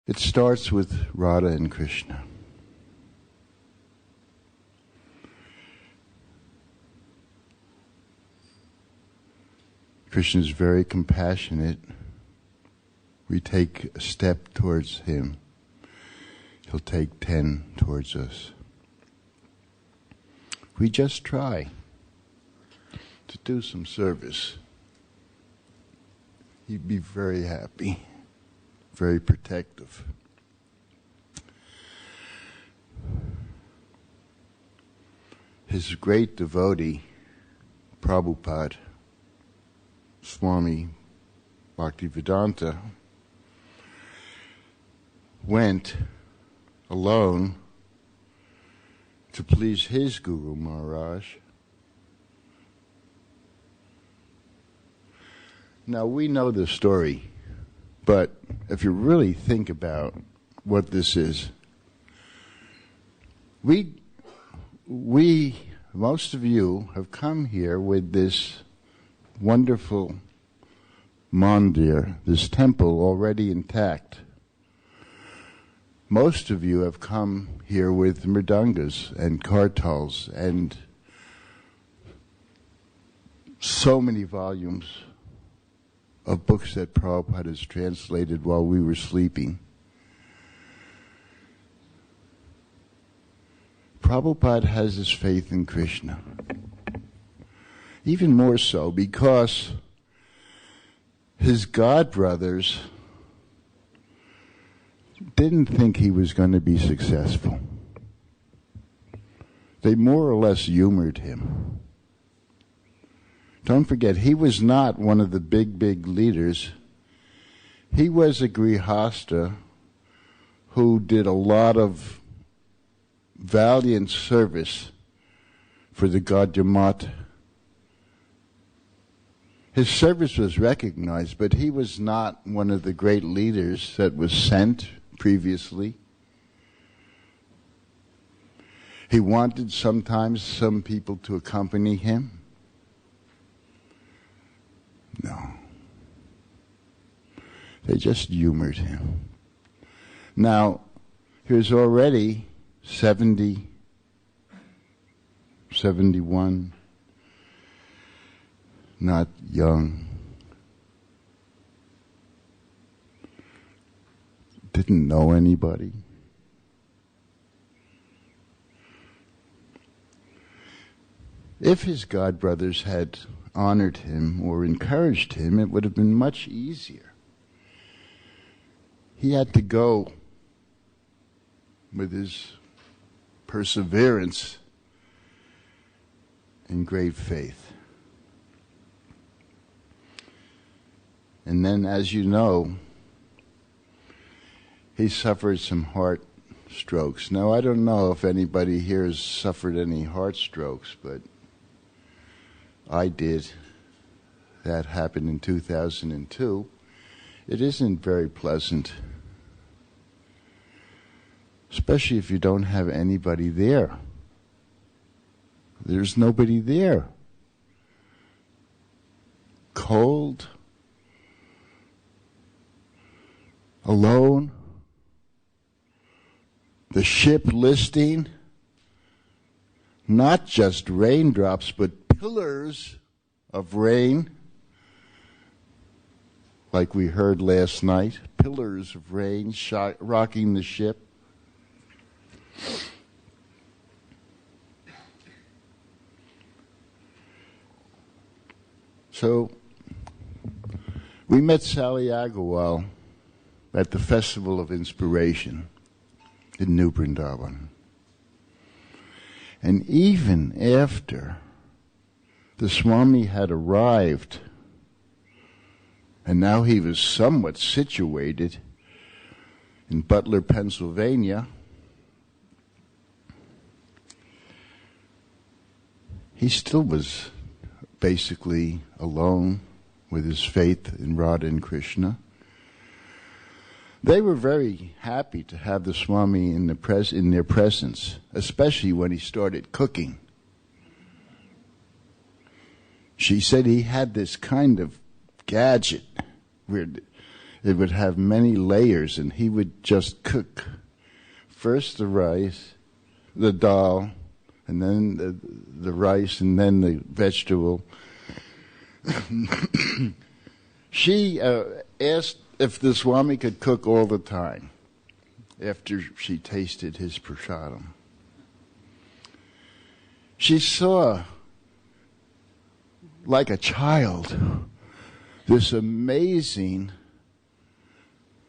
It starts with Radha and Krishna. Krishna is very compassionate. We take a step towards him, he'll take 10 towards us. We just try to do some service. He'd be very happy, very protective. His great devotee, Prabhupada, Swami Bhaktivedanta, went alone to please his Guru Maharaj. Now we know the story, but if you really think about what this is, most of you have come here with this wonderful mandir, this temple already intact. Most of you have come here with mridangas and kartals and so many volumes of books that Prabhupada has translated while we were sleeping. Prabhupada has his faith in Krishna. Even more so because his godbrothers didn't think he was going to be successful. They more or less humored him. Don't forget, he was not one of the big leaders. He was a grihasta who did a lot of valiant service for the god Yamat. His service was recognized, but he was not one of the great leaders that was sent previously. He wanted sometimes some people to accompany him. No. They just humored him. Now, here's already 70, 71, not young. Didn't know anybody. If his godbrothers had honored him or encouraged him, it would have been much easier. He had to go with his perseverance and great faith. And then, as you know, he suffered some heart strokes. Now, I don't know if anybody here has suffered any heart strokes, but I did. That happened in 2002. It isn't very pleasant, especially if you don't have anybody there. There's nobody there. Cold, alone, the ship listing, not just raindrops, but pillars of rain, like we heard last night, pillars of rain rocking the ship. So, we met Sally Agarwal at the Festival of Inspiration in New Vrindavan. And even after the Swami had arrived, and now he was somewhat situated in Butler, Pennsylvania, he still was basically alone with his faith in Radha and Krishna. They were very happy to have the Swami in their presence, especially when he started cooking. She said he had this kind of gadget where It would have many layers, and he would just cook first the rice, the dal, and then the rice, and then the vegetable. She asked if the Swami could cook all the time after she tasted his prasadam. She saw, like a child, this amazing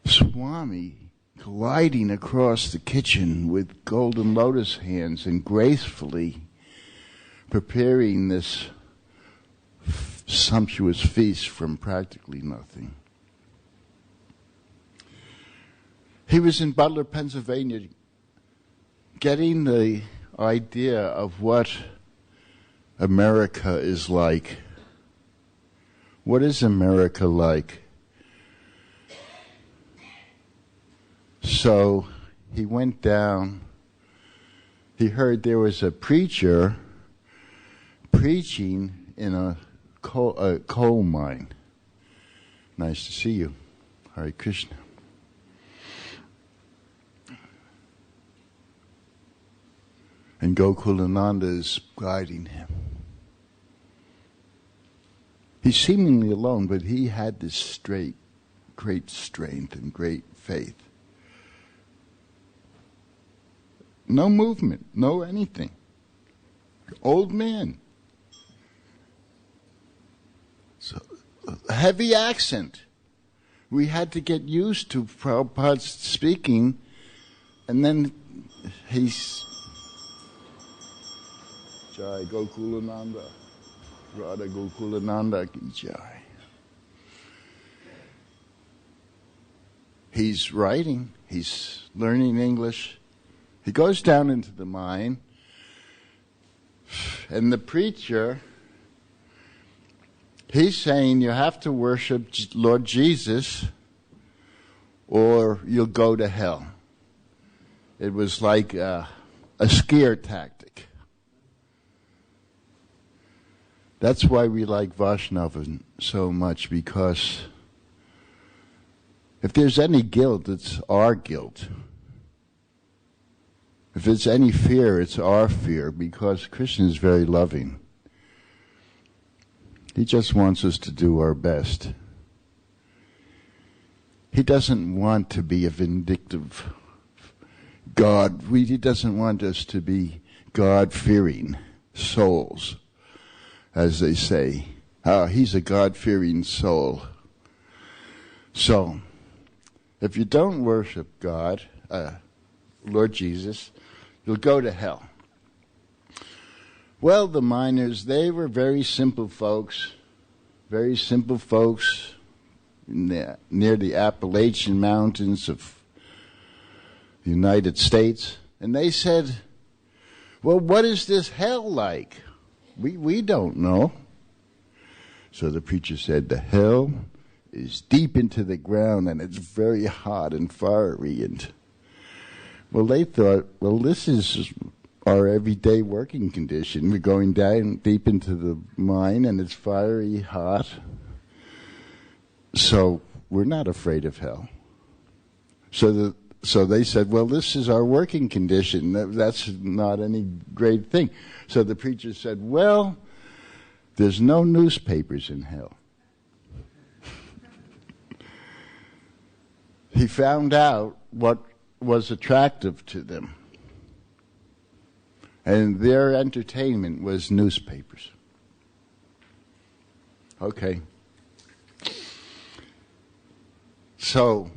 Swami gliding across the kitchen with golden lotus hands and gracefully preparing this sumptuous feast from practically nothing. He was in Butler, Pennsylvania, getting the idea of what America is like. What is America like? So he went down. He heard there was a preacher preaching in a coal mine. Nice to see you. Hare Krishna. And Gokulananda is guiding him. He's seemingly alone, but he had this great strength and great faith. No movement, no anything. Old man. So, heavy accent. We had to get used to Prabhupada's speaking, and then he's Jai Gokulananda, Radha Gokulananda ki Jai. He's writing, he's learning English. He goes down into the mine, and the preacher, he's saying you have to worship Lord Jesus or you'll go to hell. It was like a scare tactic. That's why we like Vaishnava so much, because if there's any guilt, it's our guilt. If it's any fear, it's our fear, because Krishna is very loving. He just wants us to do our best. He doesn't want to be a vindictive God. He doesn't want us to be God-fearing souls, as they say. He's a God-fearing soul. So, if you don't worship God, Lord Jesus, you'll go to hell. Well, the miners, they were very simple folks near the Appalachian Mountains of the United States. And they said, well, what is this hell like? We don't know. So the preacher said, the hell is deep into the ground and it's very hot and fiery. And well, they thought, well, this is our everyday working condition. We're going down deep into the mine and it's fiery hot. So we're not afraid of hell. So they said, well, this is our working condition. That's not any great thing. So the preacher said, well, there's no newspapers in hell. He found out what was attractive to them. And their entertainment was newspapers. Okay. So,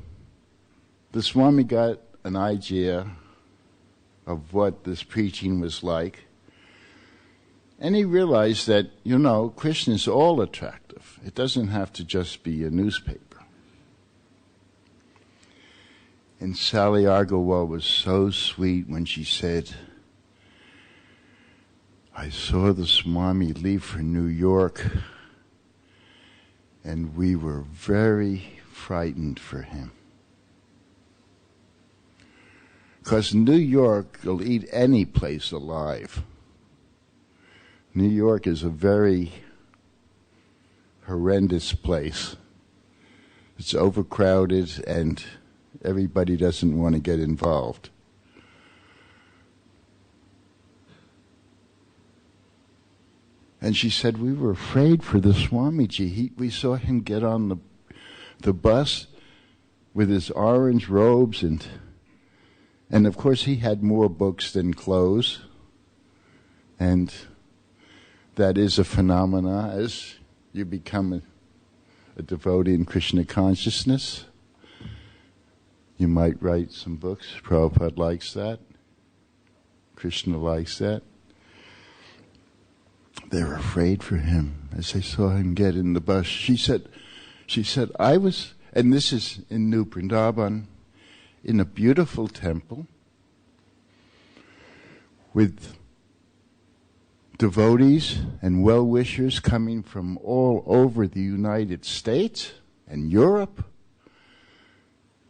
the Swami got an idea of what this preaching was like. And he realized that, Krishna is all attractive. It doesn't have to just be a newspaper. And Sally Agarwal was so sweet when she said, I saw the Swami leave for New York, and we were very frightened for him. Because New York will eat any place alive. New York is a very horrendous place. It's overcrowded and everybody doesn't want to get involved. And she said, we were afraid for the Swamiji. We saw him get on the bus with his orange robes, and of course he had more books than clothes. And that is a phenomena as you become a devotee in Krishna consciousness. You might write some books. Prabhupada likes that. Krishna likes that. They were afraid for him as they saw him get in the bus. She said, I was, and this is in New Vrindavan, in a beautiful temple with devotees and well-wishers coming from all over the United States and Europe.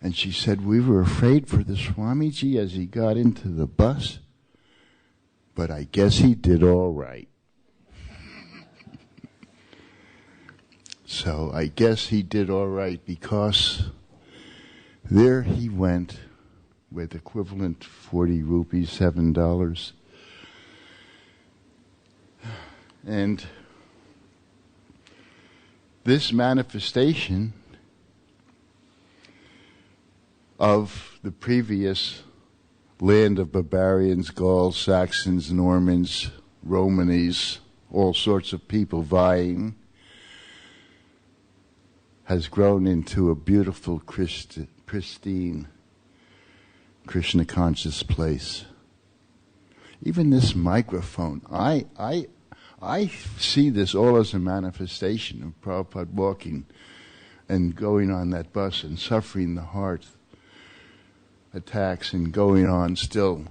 And she said, we were afraid for the Swamiji as he got into the bus, but I guess he did all right. So I guess he did all right, because there he went with equivalent 40 rupees, $7. And this manifestation of the previous land of barbarians, Gauls, Saxons, Normans, Romanes, all sorts of people vying, has grown into a beautiful, pristine, Krishna conscious place. Even this microphone, I see this all as a manifestation of Prabhupada walking and going on that bus and suffering the heart attacks and going on still.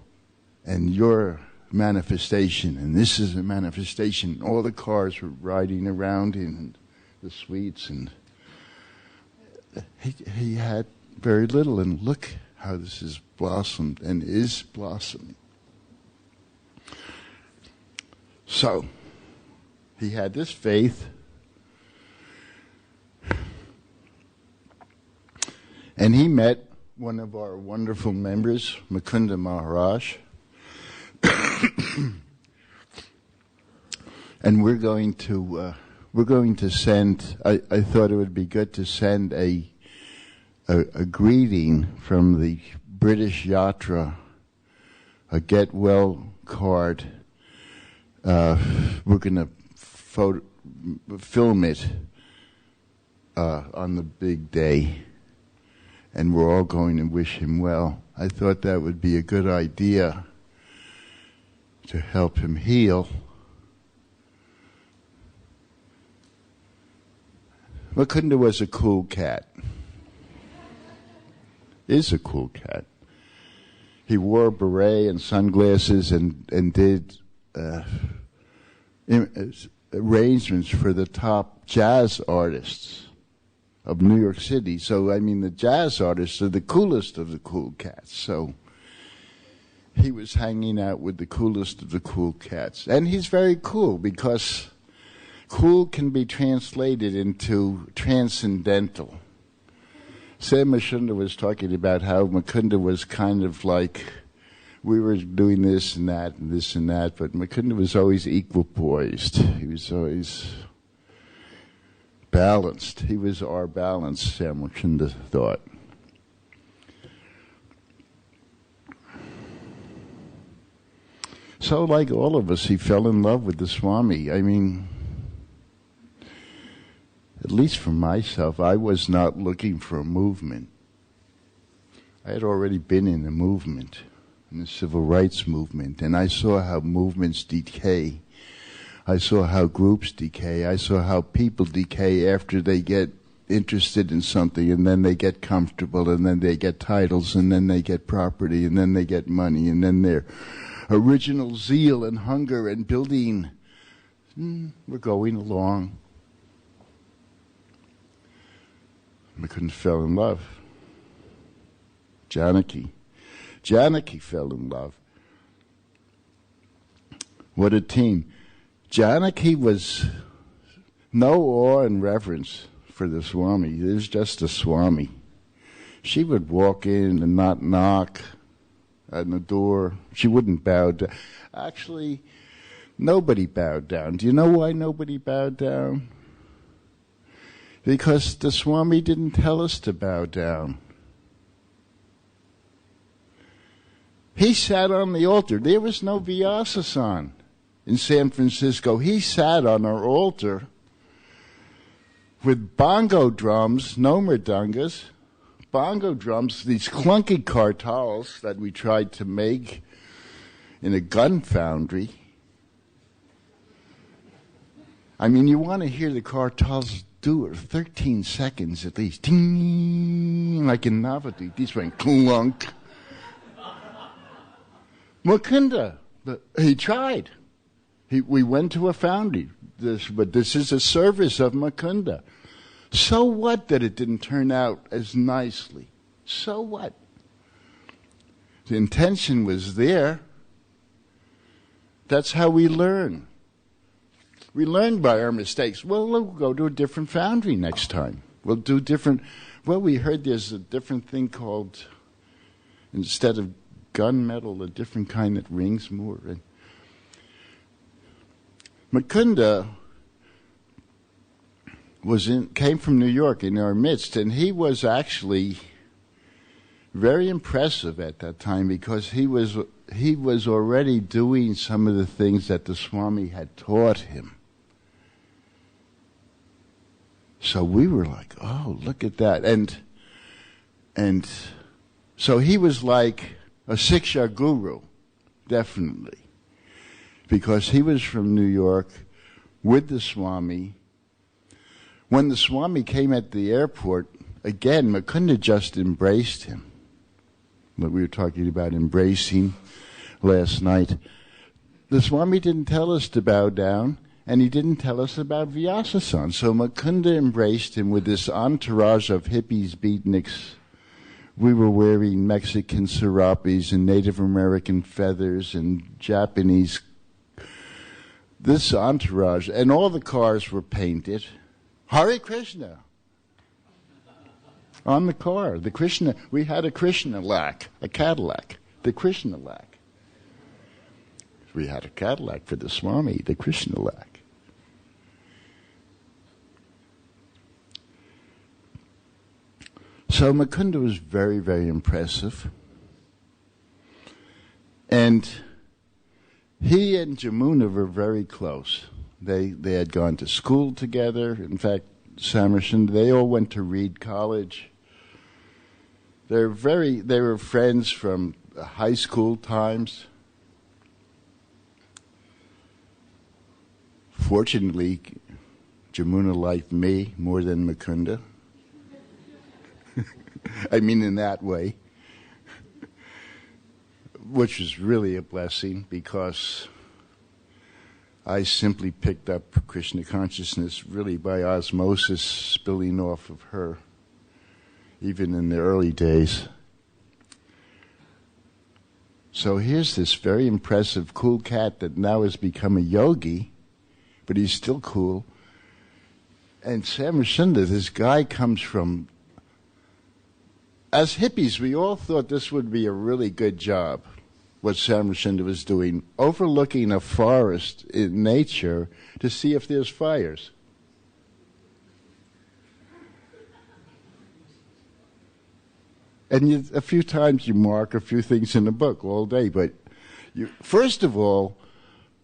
And your manifestation, and this is a manifestation. All the cars were riding around in the suites, and he had very little, and look how this has blossomed and is blossoming. So, he had this faith, and he met one of our wonderful members, Mukunda Maharaj, and we're going to send. I thought it would be good to send a greeting from the British Yatra, a get well card. We're going to film it on the big day, and we're all going to wish him well. I thought that would be a good idea to help him heal. Mukunda was a cool cat. Is a cool cat. He wore a beret and sunglasses and did arrangements for the top jazz artists of New York City. So, I mean, the jazz artists are the coolest of the cool cats. So he was hanging out with the coolest of the cool cats. And he's very cool, because cool can be translated into transcendental. Sam Mashunda was talking about how Mukunda was kind of like, we were doing this and that and this and that, but Mukunda was always equipoised. He was always balanced. He was our balance, Sam Mashunda thought. So, like all of us, he fell in love with the Swami. I mean, at least for myself, I was not looking for a movement. I had already been in the movement, in the civil rights movement, and I saw how movements decay. I saw how groups decay. I saw how people decay after they get interested in something, and then they get comfortable, and then they get titles, and then they get property, and then they get money, and then their original zeal and hunger and building, we're going along. Mukunda fell in love. Janaki fell in love. What a team. Janaki was no awe and reverence for the Swami. It was just a Swami. She would walk in and not knock on the door. She wouldn't bow down. Actually, nobody bowed down. Do you know why nobody bowed down? Because the Swami didn't tell us to bow down. He sat on the altar. There was no Vyasasan in San Francisco. He sat on our altar with bongo drums, no mridungas, bongo drums, these clunky kartals that we tried to make in a gun foundry. I mean, you want to hear the kartals do it 13 seconds at least. Ding, like in Navadvip. These went clunk. Mukunda, he tried. We went to a foundry. But this is a service of Mukunda. So what that it didn't turn out as nicely? So what? The intention was there. That's how we learn. We learn by our mistakes. Well, we'll go to a different foundry next time. We'll do different. Well, we heard there's a different thing called, instead of gunmetal, a different kind that rings more. And Mukunda came from New York in our midst, and he was actually very impressive at that time because he was already doing some of the things that the Swami had taught him. So we were like, oh, look at that. And so he was like a Siksha guru, definitely. Because he was from New York with the Swami. When the Swami came at the airport, again, Mukunda just embraced him. What we were talking about embracing last night. The Swami didn't tell us to bow down, and he didn't tell us about Vyasasan. So Mukunda embraced him with this entourage of hippies, beatniks. We were wearing Mexican serapes and Native American feathers and Japanese. This entourage, and all the cars were painted. Hare Krishna. On the car, the Krishna, we had a Krishna lac, a Cadillac, the Krishna lac. We had a Cadillac for the Swami, the Krishna lac. So Mukunda was very, very impressive. And he and Jamuna were very close. They had gone to school together. In fact, Samarkand, they all went to Reed College. They were friends from high school times. Fortunately, Jamuna liked me more than Mukunda. I mean, in that way. Which was really a blessing because I simply picked up Krishna consciousness really by osmosis spilling off of her, even in the early days. So here's this very impressive, cool cat that now has become a yogi, but he's still cool. And Samarkand, this guy comes from... As hippies, we all thought this would be a really good job, what Samarkand was doing, overlooking a forest in nature to see if there's fires. And a few times you mark a few things in the book all day, but first of all,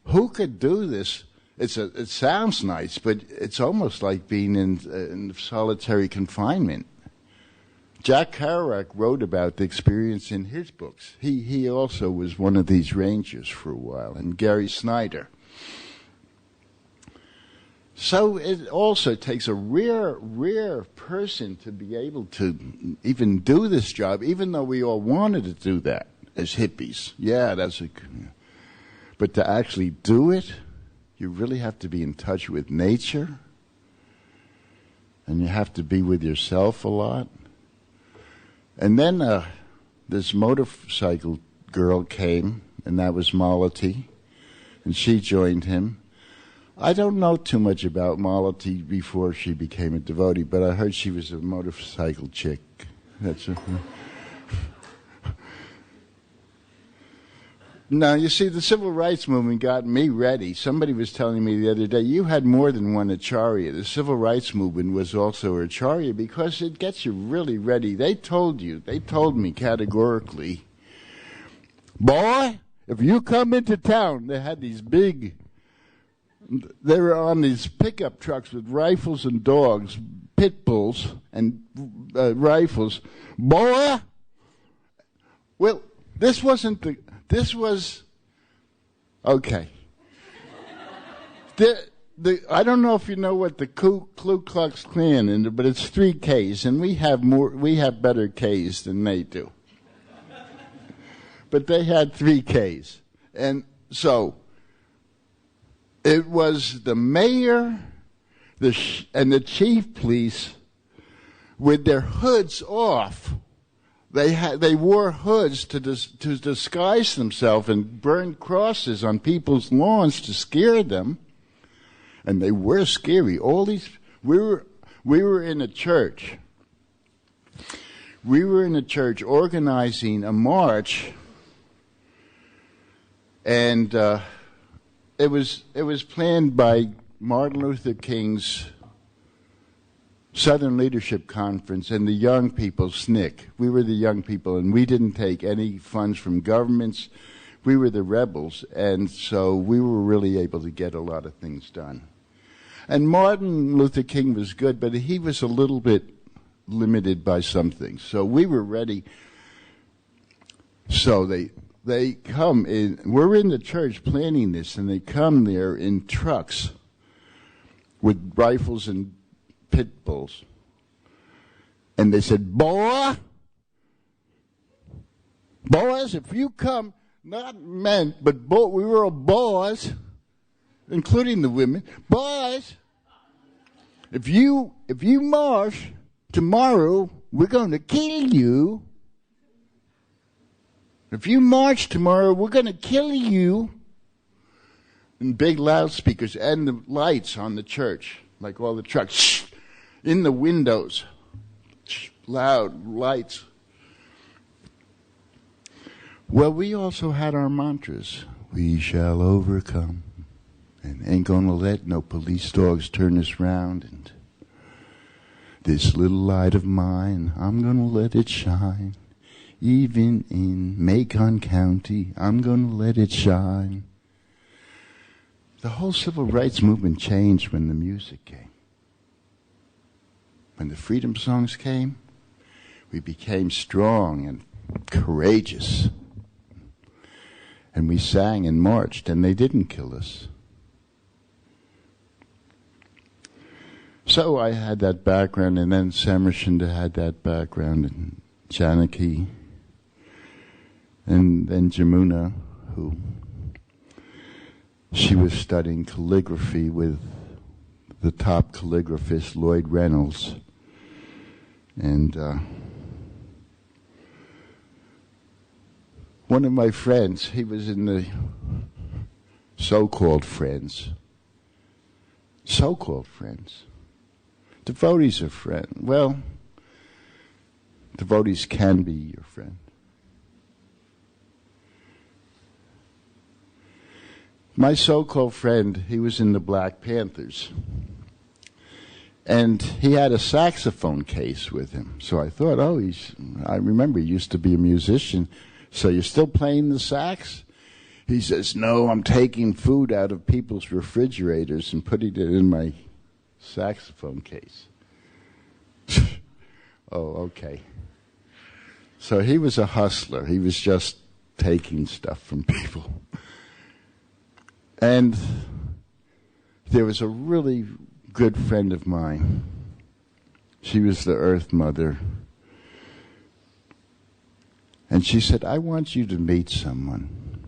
who could do this? It sounds nice, but it's almost like being in solitary confinement. Jack Kerouac wrote about the experience in his books. He also was one of these rangers for a while, and Gary Snyder. So it also takes a rare person to be able to even do this job, even though we all wanted to do that as hippies. Yeah, but to actually do it, you really have to be in touch with nature, and you have to be with yourself a lot. And then this motorcycle girl came, and that was Malati, and she joined him. I don't know too much about Malati before she became a devotee, but I heard she was a motorcycle chick. That's a... Now, you see, the civil rights movement got me ready. Somebody was telling me the other day, you had more than one acharya. The civil rights movement was also an acharya because it gets you really ready. They told me categorically, boy, if you come into town, they had these they were on these pickup trucks with rifles and dogs, pit bulls and rifles. Boy, well, this was, okay. I don't know if you know what the Ku Klux Klan is, but it's 3 Ks, and we have better Ks than they do. But they had 3 Ks. And so it was the mayor and the chief police with their hoods off. They wore hoods to disguise themselves and burned crosses on people's lawns to scare them, and they were scary. We were in a church. We were in a church organizing a march, and it was planned by Martin Luther King's Southern Leadership Conference and the young people, SNCC. We were the young people, and we didn't take any funds from governments. We were the rebels, and so we were really able to get a lot of things done. And Martin Luther King was good, but he was a little bit limited by some things. So we were ready. So they come in. We're in the church planning this, and they come there in trucks with rifles and pit bulls. And they said, boys, if you come, not men, but we were all boys, including the women. Boys, if you march tomorrow, we're going to kill you. If you march tomorrow, we're going to kill you. And big loudspeakers and the lights on the church, like all the trucks, in the windows, loud lights. Well, we also had our mantras. We shall overcome, and ain't gonna let no police dogs turn us round, and this little light of mine, I'm gonna let it shine. Even in Macon County, I'm gonna let it shine. The whole civil rights movement changed when the music came. When the freedom songs came, we became strong and courageous. And we sang and marched, and they didn't kill us. So I had that background, and then Samarchinda had that background, and Janaki, and then Jamuna, who she was studying calligraphy with the top calligraphist, Lloyd Reynolds. And one of my friends, he was in the so-called friends. Devotees are friends. Well, devotees can be your friend. My so-called friend, he was in the Black Panthers. And he had a saxophone case with him. So I thought, I remember he used to be a musician. So you're still playing the sax? He says, no, I'm taking food out of people's refrigerators and putting it in my saxophone case. Oh, okay. So he was a hustler. He was just taking stuff from people. And there was a really good friend of mine. She was the Earth Mother. And she said, I want you to meet someone.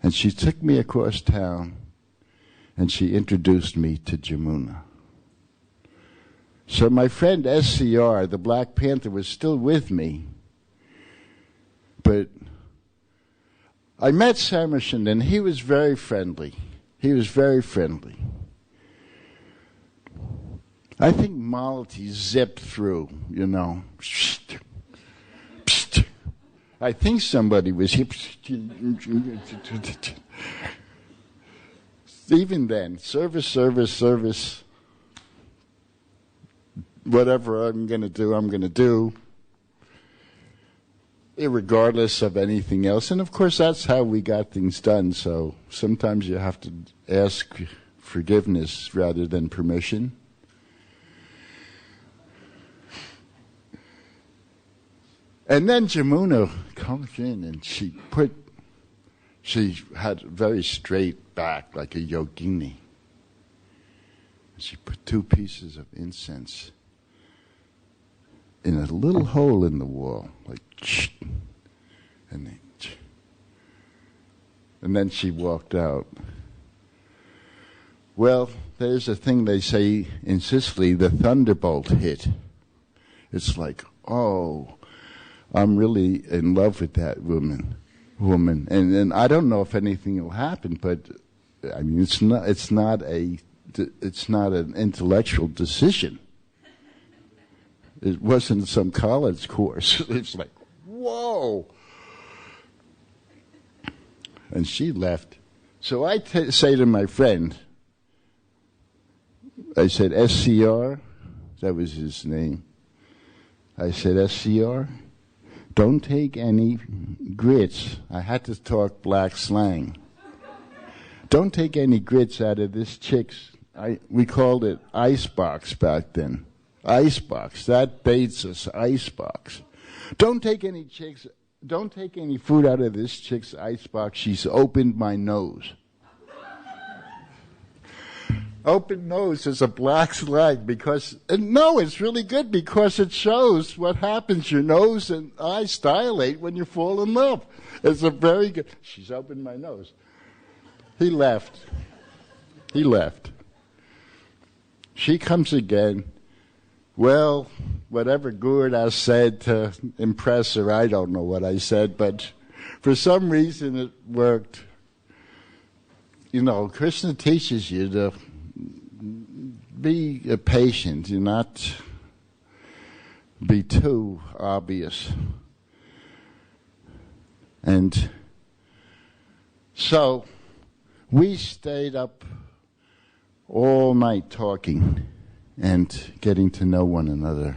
And she took me across town, and she introduced me to Jamuna. So my friend SCR, the Black Panther, was still with me. But I met Samarchinda, and he was very friendly. He was very friendly. I think Malati zipped through, you know. I think somebody was even then, service. Whatever I'm going to do, irregardless of anything else. And of course, that's how we got things done. So sometimes you have to ask forgiveness rather than permission. And then Jamuna comes in and she had a very straight back like a yogini. She put 2 pieces of incense in a little hole in the wall, like, and then she walked out. Well, there's a thing they say in Sicily, the thunderbolt hit. It's like, oh, I'm really in love with that woman, and I don't know if anything will happen, but I mean, it's not an intellectual decision. It wasn't some college course. It's like, whoa. And she left. So I say to my friend, I said, SCR, that was his name. I said, SCR, don't take any grits. I had to talk black slang. Don't take any grits out of this chick's, we called it icebox back then. Icebox, that dates us, icebox. Don't take any food out of this chick's icebox. She's opened my nose. Open nose is a black slang because, no, it's really good because it shows what happens. Your nose and eyes dilate when you fall in love. It's a very good, she's opened my nose. He left. She comes again. Well, whatever Gurudas said to impress her, I don't know what I said, but for some reason it worked. You know, Krishna teaches you to be patient, do not be too obvious. And so we stayed up all night talking and getting to know one another.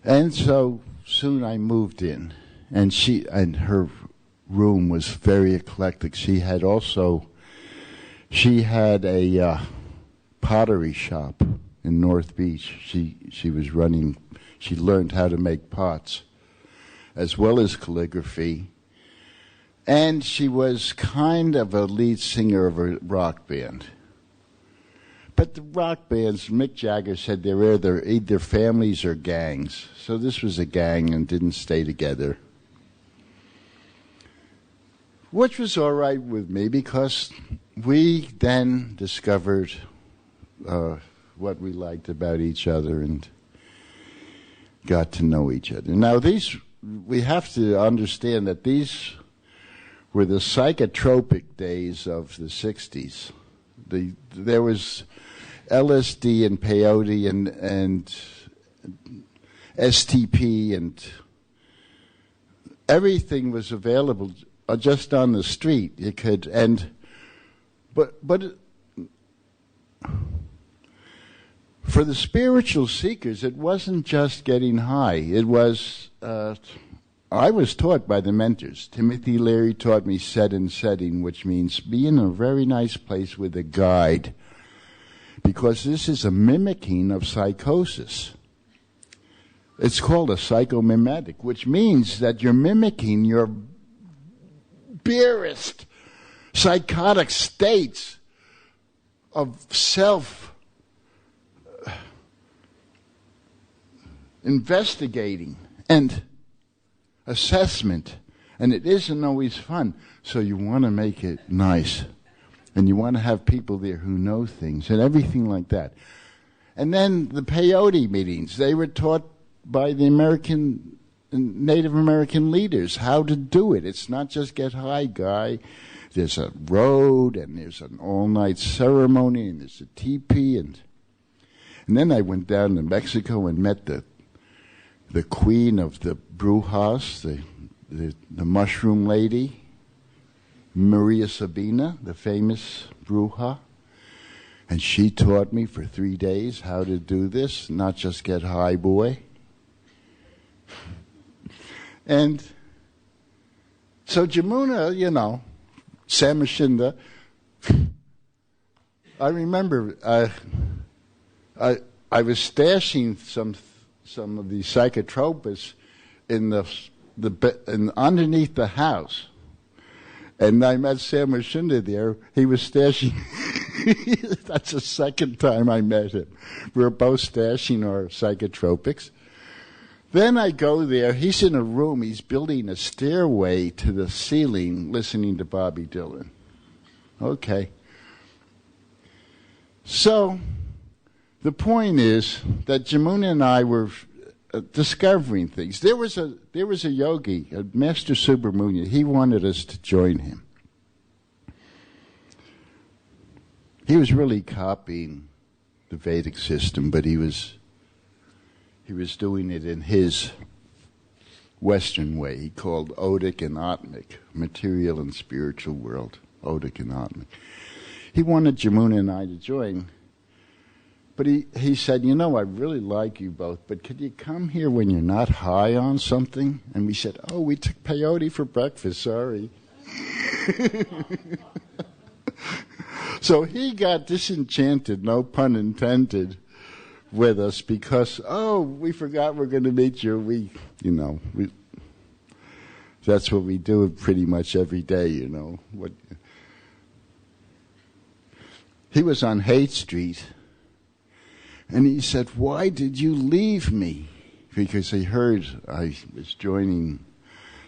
And so soon I moved in, and her room was very eclectic. She had a pottery shop in North Beach. She learned how to make pots as well as calligraphy. And she was kind of a lead singer of a rock band. But the rock bands, Mick Jagger said they're either families or gangs. So this was a gang and didn't stay together. Which was all right with me because we then discovered what we liked about each other and got to know each other. Now we have to understand that these were the psychotropic days of the 60s. There was LSD and peyote and STP and everything was available just on the street. You could but for the spiritual seekers, it wasn't just getting high. It was I was taught by the mentors. Timothy Leary taught me set and setting, which means be in a very nice place with a guide, because this is a mimicking of psychosis. It's called a psychomimetic, which means that you're mimicking your barest psychotic states of self-investigating and assessment, and it isn't always fun. So you want to make it nice, and you want to have people there who know things and everything like that. And then the peyote meetings, they were taught by the American Native American leaders how to do it. It's not just get high, guy. There's a road, and there's an all-night ceremony, and there's a teepee, and then I went down to Mexico and met the queen of the brujas, the mushroom lady, Maria Sabina, the famous bruja. And she taught me for 3 days how to do this, not just get high, boy. And so Jamuna, Samashinda, I remember I was stashing some of these psychotropics in underneath the house. And I met Samashinda there. He was stashing. That's the second time I met him. We were both stashing our psychotropics. Then I go there. He's in a room. He's building a stairway to the ceiling, listening to Bobby Dylan. Okay. So the point is that Jamuna and I were discovering things. There was a yogi, a Master Subramanya. He wanted us to join him. He was really copying the Vedic system, but he was doing it in his Western way. He called Odic and Atmic, material and spiritual world, Odic and Atmic. He wanted Jamuna and I to join, but he said, I really like you both, but could you come here when you're not high on something? And we said, we took peyote for breakfast, sorry. So he got disenchanted, no pun intended, with us because, we forgot we're going to meet you. That's what we do pretty much every day, He was on Haight Street, and he said, why did you leave me? Because he heard I was joining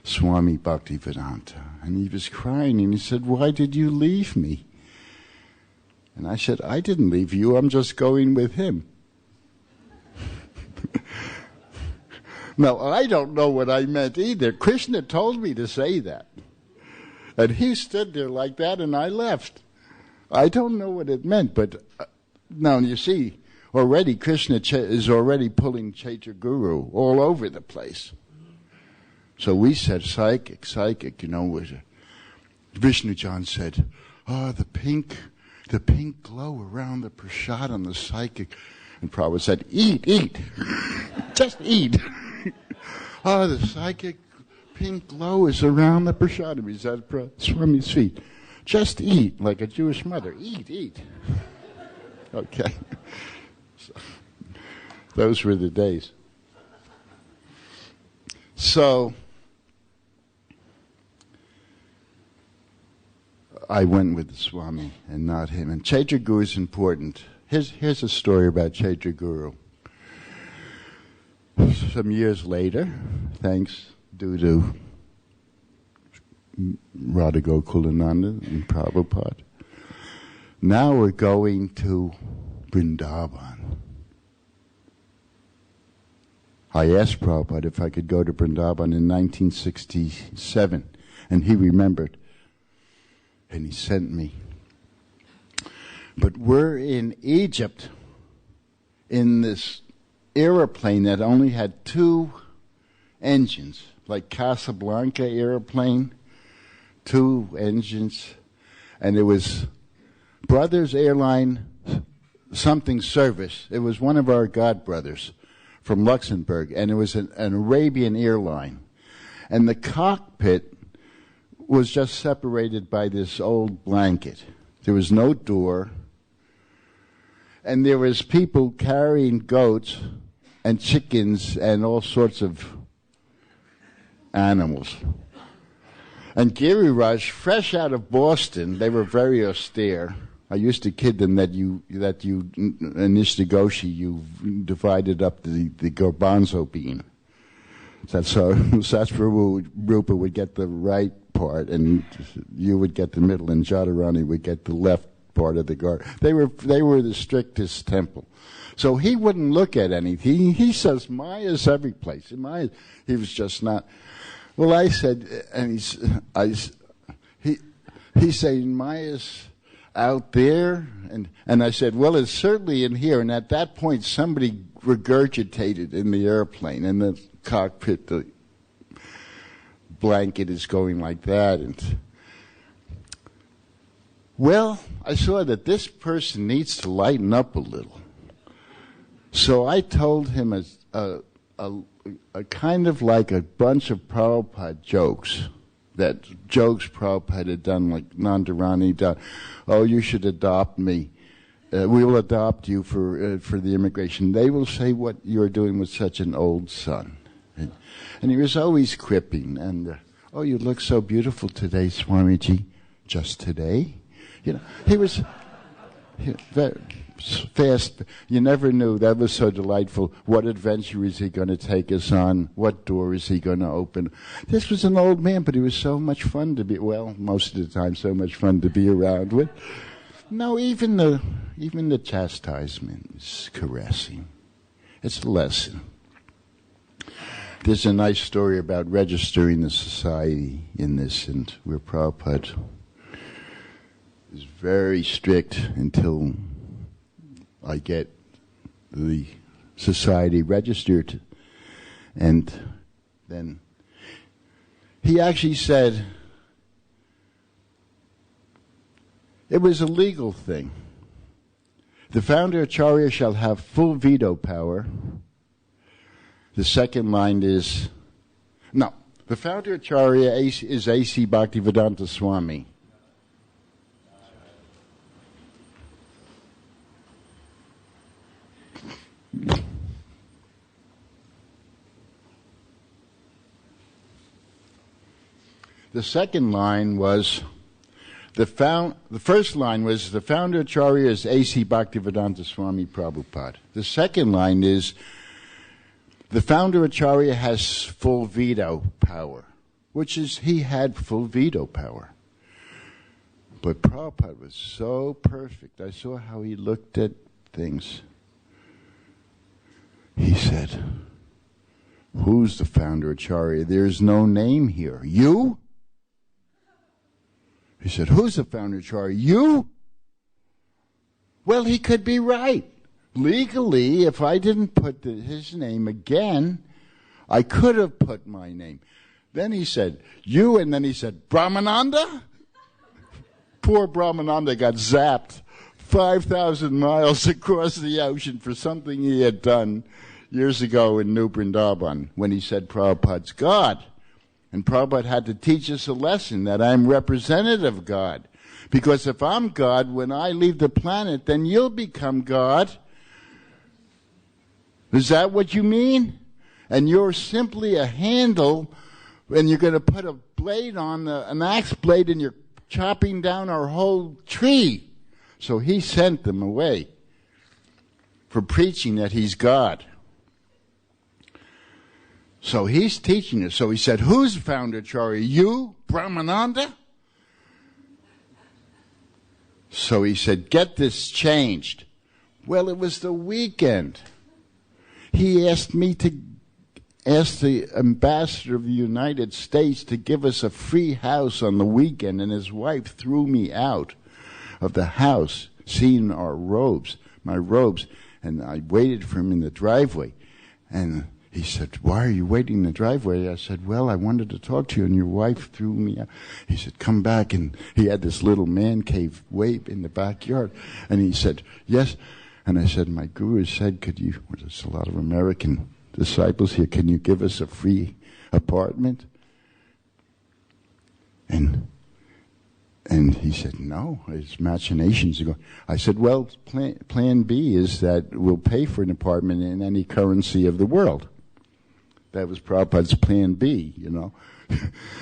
Swami Bhaktivedanta, and he was crying, and he said, why did you leave me? And I said, I didn't leave you, I'm just going with him. Now, I don't know what I meant either. Krishna told me to say that. And he stood there like that, and I left. I don't know what it meant, but now you see, already Krishna is already pulling Chaitra Guru all over the place. So we said psychic, Vishnu John said, the pink glow around the prasad on the psychic. And Prabhupada said, eat, just eat. The psychic pink glow is around the prasad. He's at Swami's feet. Just eat, like a Jewish mother. Eat. Okay. So, those were the days. So I went with the Swami and not him. And Chaitra Guru is important. Here's a story about Chaitra Guru. Some years later, thanks due to Radha Gokulananda and Prabhupada, now we're going to Vrindavan. I asked Prabhupada if I could go to Vrindavan in 1967, and he remembered, and he sent me. But we're in Egypt in this airplane that only had 2 engines, like Casablanca airplane, 2 engines, and it was Brothers Airline something service. It was one of our godbrothers from Luxembourg, and it was an Arabian airline. And the cockpit was just separated by this old blanket. There was no door. And there was people carrying goats and chickens and all sorts of animals. And Giriraj, fresh out of Boston, they were very austere. I used to kid them that in Ishtagoshi you divided up the garbanzo bean. So Rupa would get the right part, and you would get the middle, and Jadharani would get the left part of the garden. They were the strictest temple. So he wouldn't look at anything. He says, Maya's every place. Maya, he was just not. Well, I said, and he's saying, Maya's out there. And I said, well, it's certainly in here. And at that point, somebody regurgitated in the airplane, in the cockpit, the blanket is going like that. And well, I saw that this person needs to lighten up a little. So I told him a kind of like a bunch of Prabhupada jokes, that jokes Prabhupada had done, like Nandarani done. Oh, you should adopt me. We will adopt you for the immigration. They will say what you're doing with such an old son. And he was always quipping. And, oh, you look so beautiful today, Swamiji. Just today? You know, he was very fast. You never knew. That was so delightful. What adventure is he going to take us on? What door is he going to open? This was an old man, but he was so much fun to be, well, most of the time, so much fun to be around with. No, even the chastisement is caressing. It's a lesson. There's a nice story about registering the society in this, and where Prabhupada is very strict until I get the society registered. And then he actually said it was a legal thing. The founder Acharya shall have full veto power. The second line is, no, the founder Acharya is A.C. Bhaktivedanta Swami. The second line was, the first line was, the founder Acharya is A.C. Bhaktivedanta Swami Prabhupada. The second line is, the founder Acharya has full veto power, which is, he had full veto power. But Prabhupada was so perfect. I saw how he looked at things. He said, who's the founder Acharya? There's no name here. You? He said, who's the founder Acharya? You? Well, he could be right. Legally, if I didn't put his name again, I could have put my name. Then he said, you, and then he said, Brahmananda? Poor Brahmananda got zapped 5,000 miles across the ocean for something he had done years ago in New Vrindavan when he said Prabhupada's God. And Prabhupada had to teach us a lesson that I'm representative of God. Because if I'm God, when I leave the planet, then you'll become God. Is that what you mean? And you're simply a handle, and you're going to put a blade on, an axe blade, and you're chopping down our whole tree. So he sent them away for preaching that he's God. So he's teaching us. So he said, who's founder Acharya? You, Brahmananda? So he said, get this changed. Well, it was the weekend. He asked me to ask the ambassador of the United States to give us a free house on the weekend, and his wife threw me out of the house, seeing our robes, my robes, and I waited for him in the driveway. And he said, why are you waiting in the driveway? I said, well, I wanted to talk to you, and your wife threw me out. He said, come back. And he had this little man cave way in the backyard. And he said, yes. And I said, my guru said, could you, well, there's a lot of American disciples here, can you give us a free apartment? And he said, no, his machinations are going. I said, well, plan B is that we'll pay for an apartment in any currency of the world. That was Prabhupada's plan B, you know.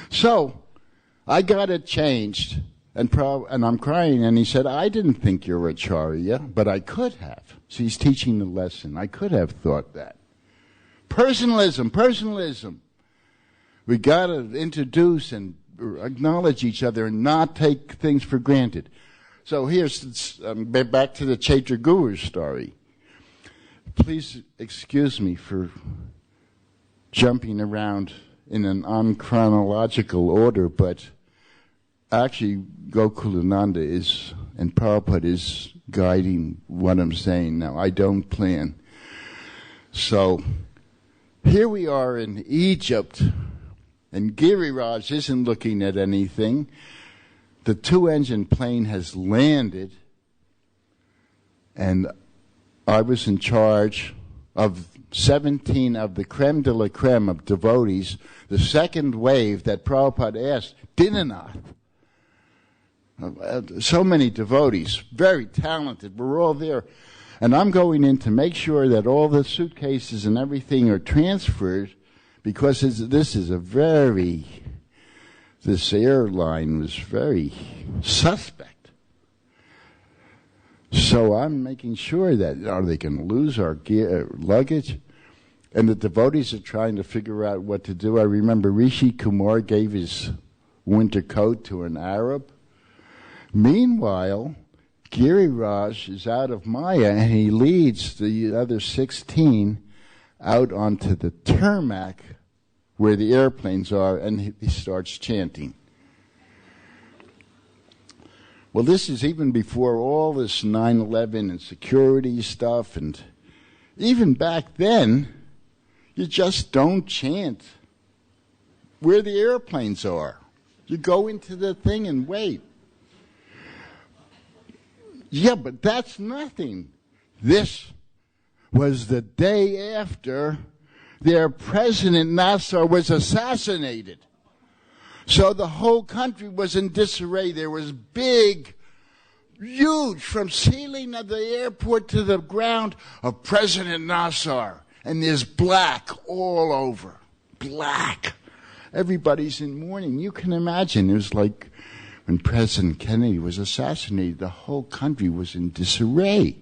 So I got it changed, and I'm crying, and he said, I didn't think you're Acharya, but I could have. So he's teaching the lesson. I could have thought that. Personalism. We got to introduce and acknowledge each other and not take things for granted. So here's back to the Chaitra Guru story. Please excuse me for jumping around in an unchronological order, but actually Gokulananda is, and Prabhupada is guiding what I'm saying now. I don't plan. So here we are in Egypt, and Giriraj isn't looking at anything. The 2-engine plane has landed, and I was in charge of 17 of the creme de la creme of devotees, the second wave that Prabhupada asked, Dinanath. So many devotees, very talented, we're all there. And I'm going in to make sure that all the suitcases and everything are transferred, because this airline was very suspect. So I'm making sure that, are they going to lose our luggage? And the devotees are trying to figure out what to do. I remember Rishi Kumar gave his winter coat to an Arab. Meanwhile, Giriraj is out of Maya, and he leads the other 16 out onto the tarmac where the airplanes are, and he starts chanting. Well, this is even before all this 9/11 and security stuff, and even back then, you just don't chant where the airplanes are. You go into the thing and wait. Yeah, but that's nothing. This was the day after their president, Nasser, was assassinated. So the whole country was in disarray. There was big, huge, from ceiling of the airport to the ground, of President Nasser. And there's black all over. Black. Everybody's in mourning. You can imagine. It was like when President Kennedy was assassinated, the whole country was in disarray.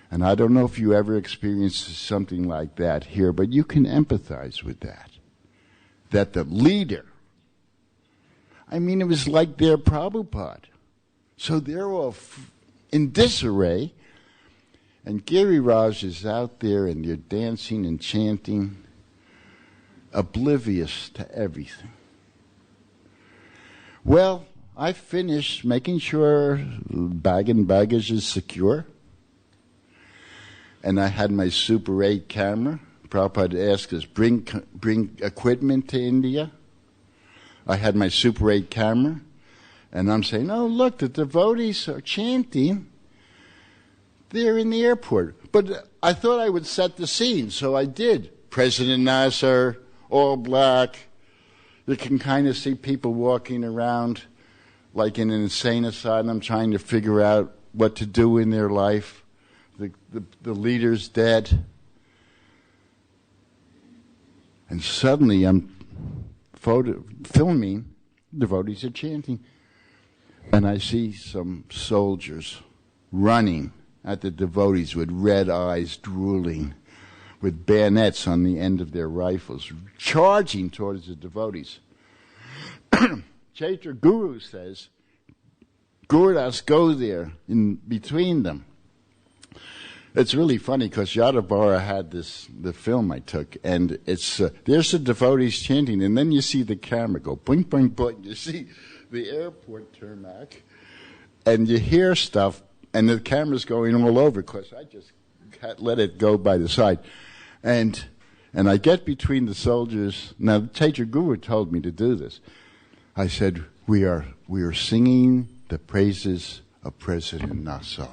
And I don't know if you ever experienced something like that here, but you can empathize with that. That the leader, I mean, it was like their Prabhupada. So they're all in disarray, and Giriraj is out there, and they're dancing and chanting, oblivious to everything. Well, I finished making sure bag and baggage is secure. And I had my Super 8 camera. Prabhupada asked us, bring equipment to India. I had my Super 8 camera. And I'm saying, oh, look, the devotees are chanting. They're in the airport. But I thought I would set the scene, so I did. President Nasser, all black. You can kind of see people walking around like in an insane asylum trying to figure out what to do in their life. The leader's dead. And suddenly I'm filming, devotees are chanting, and I see some soldiers running at the devotees with red eyes drooling, with bayonets on the end of their rifles, charging towards the devotees. Chaitra Guru says, Gurudas go there in between them. It's really funny because Yadavara had the film I took, and it's there's the devotees chanting, and then you see the camera go boing, boing, boing. You see the airport tarmac, and you hear stuff, and the camera's going all over because I just let it go by the side. And I get between the soldiers. Now, Chaitra Guru told me to do this. I said, we are singing the praises of President Nasser.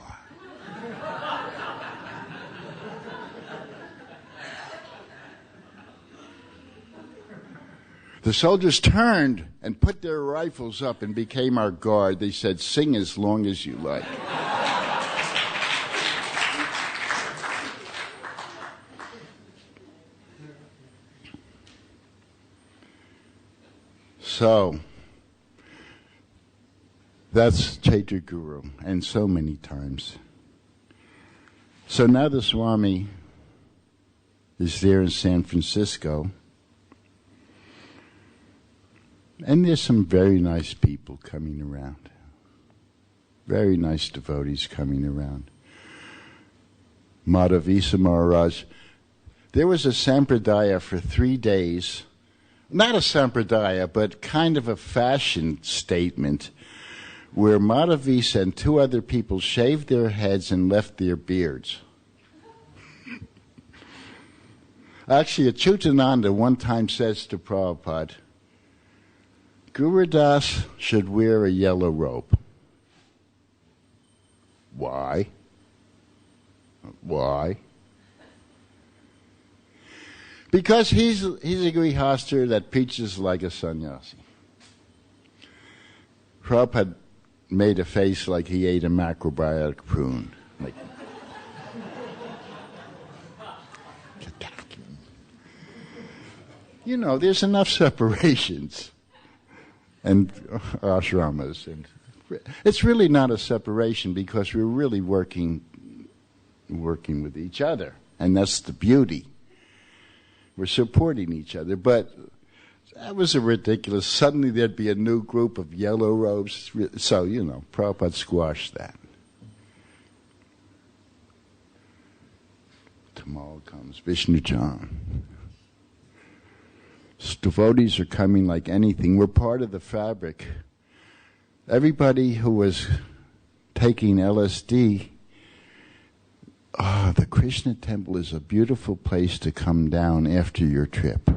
The soldiers turned and put their rifles up and became our guard. They said, sing as long as you like. So, that's Chaitra Guru, and so many times. So now the Swami is there in San Francisco. And there's some very nice people coming around. Very nice devotees coming around. Madhavisa Maharaj. There was a sampradaya for 3 days. Not a sampradaya, but kind of a fashion statement where Madhavisa and 2 other people shaved their heads and left their beards. Actually, Achyutananda one time says to Prabhupada, Gurudas should wear a yellow robe. Why? Why? Because he's a grihastha that preaches like a sannyasi. Prabhupada made a face like he ate a macrobiotic prune. Like, you know, there's enough separations and ashramas, and it's really not a separation because we're really working with each other, and that's the beauty. We're supporting each other, but that was a ridiculous. Suddenly there'd be a new group of yellow robes, so Prabhupada squashed that. Tomorrow comes Vishnu Chan. Devotees are coming like anything. We're part of the fabric. Everybody who was taking LSD, the Krishna temple is a beautiful place to come down after your trip.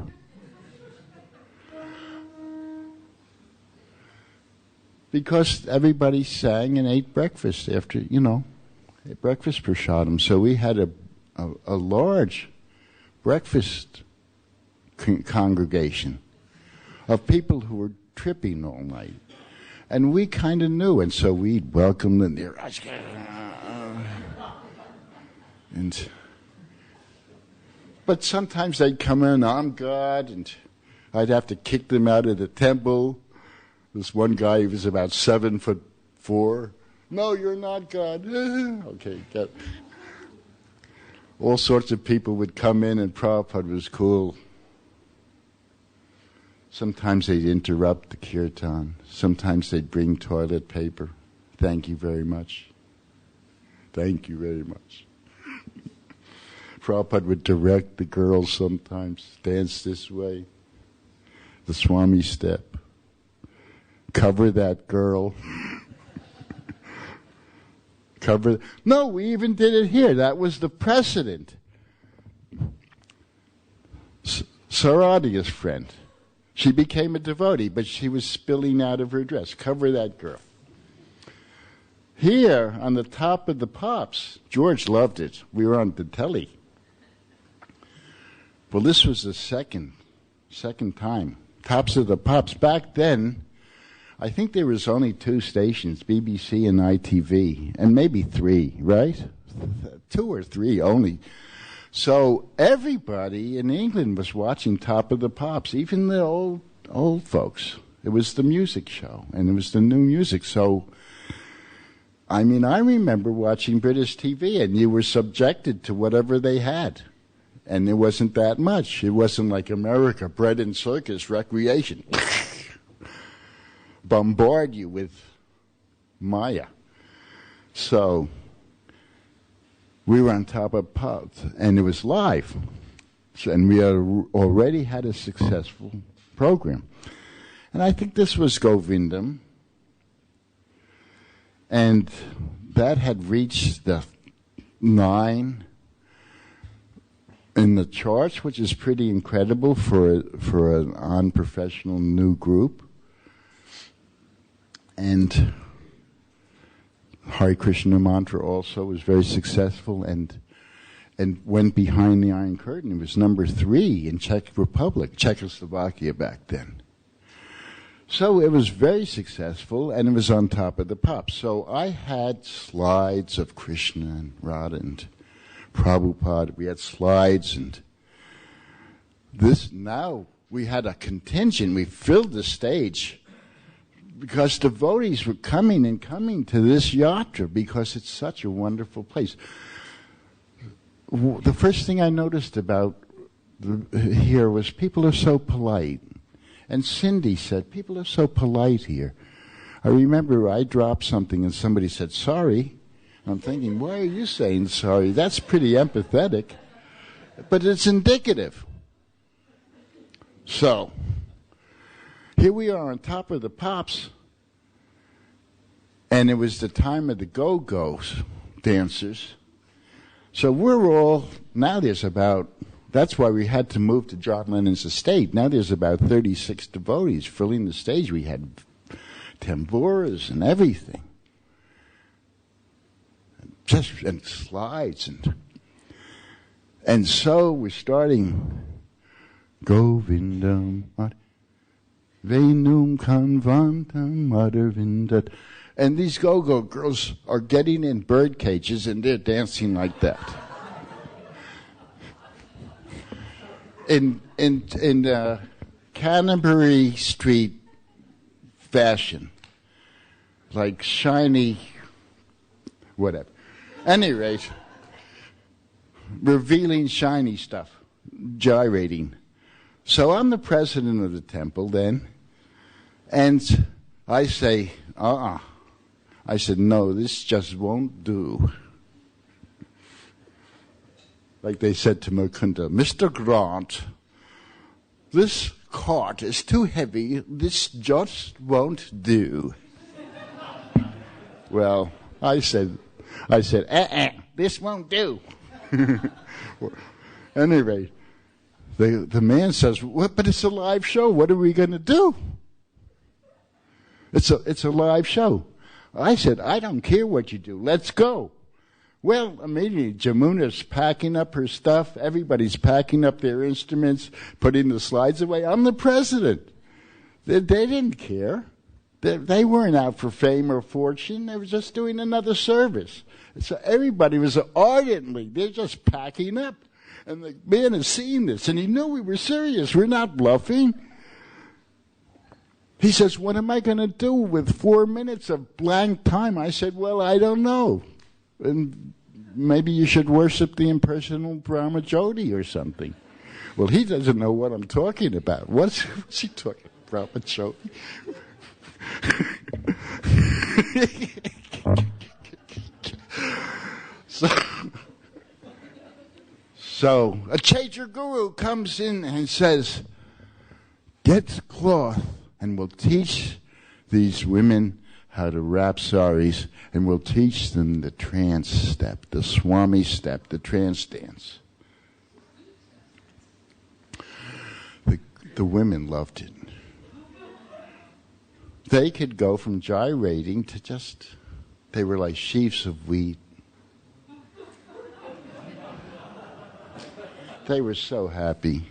Because everybody sang and ate breakfast after, ate breakfast prasadam. So we had a large breakfast congregation of people who were tripping all night. And we kind of knew, and so we'd welcome them there. But sometimes they'd come in, I'm God, and I'd have to kick them out of the temple. This one guy, he was about 7'4". No, you're not God. Okay, all sorts of people would come in, and Prabhupada was cool. Sometimes they'd interrupt the kirtan. Sometimes they'd bring toilet paper. Thank you very much. Thank you very much. Prabhupada would direct the girls sometimes. Dance this way. The Swami step. Cover that girl. No, we even did it here. That was the precedent. Saradhia's friend. She became a devotee, but she was spilling out of her dress. Cover that girl. Here, on the top of the pops, George loved it. We were on the telly. Well, this was the second time. Tops of the pops. Back then, I think there was only 2 stations, BBC and ITV, and maybe 3, right? 2 or 3 only. So everybody in England was watching Top of the Pops, even the old folks. It was the music show, and it was the new music. So, I remember watching British TV, and you were subjected to whatever they had. And there wasn't that much. It wasn't like America, bread and circus, recreation. Bombard you with Maya. So we were on Top of Pops, and it was live. And we had already had a successful program. And I think this was Govindam. And that had reached the 9 in the charts, which is pretty incredible for an unprofessional new group. And Hare Krishna mantra also was very successful and went behind the Iron Curtain. It was number 3 in Czech Republic, Czechoslovakia back then. So it was very successful, and it was on Top of the Pops. So I had slides of Krishna and Radha and Prabhupada. We had slides, and this now we had a contingent. We filled the stage because devotees were coming to this yatra because it's such a wonderful place. The first thing I noticed about here was people are so polite. And Cindy said, people are so polite here. I remember I dropped something and somebody said, sorry. I'm thinking, why are you saying sorry? That's pretty empathetic. But it's indicative. So, here we are on top of the Pops. And it was the time of the go-go's dancers. So we're all, now there's about, that's why we had to move to John Lennon's estate. Now there's about 36 devotees filling the stage. We had tamboras and everything. And slides. And so we're starting Govindam Venum Convantam Madhavindat. And these go-go girls are getting in bird cages and they're dancing like that. In Canterbury Street fashion. Like shiny, whatever. Any rate, revealing shiny stuff, gyrating. So I'm the president of the temple then, and I say, I said, no, this just won't do. Like they said to Mukunda, Mr. Grant, this cart is too heavy, this just won't do. Well, I said, this won't do. Anyway, the man says, what? But it's a live show. What are we going to do? It's a live show. I said, I don't care what you do. Let's go. Well, immediately, Jamuna's packing up her stuff. Everybody's packing up their instruments, putting the slides away. I'm the president. They didn't care. They weren't out for fame or fortune. They were just doing another service. So everybody was ardently, they're just packing up. And the man has seen this, and he knew we were serious. We're not bluffing. He says, what am I going to do with 4 minutes of blank time? I said, well, I don't know. And maybe you should worship the impersonal Brahma Jyoti or something. Well, he doesn't know what I'm talking about. What's he talking about, Brahma Jyoti? So a Chatur Guru comes in and says, get cloth and we'll teach these women how to wrap saris and we'll teach them the trance step, the Swami step, the trance dance. The women loved it. They could go from gyrating to just, they were like sheaves of wheat. They were so happy.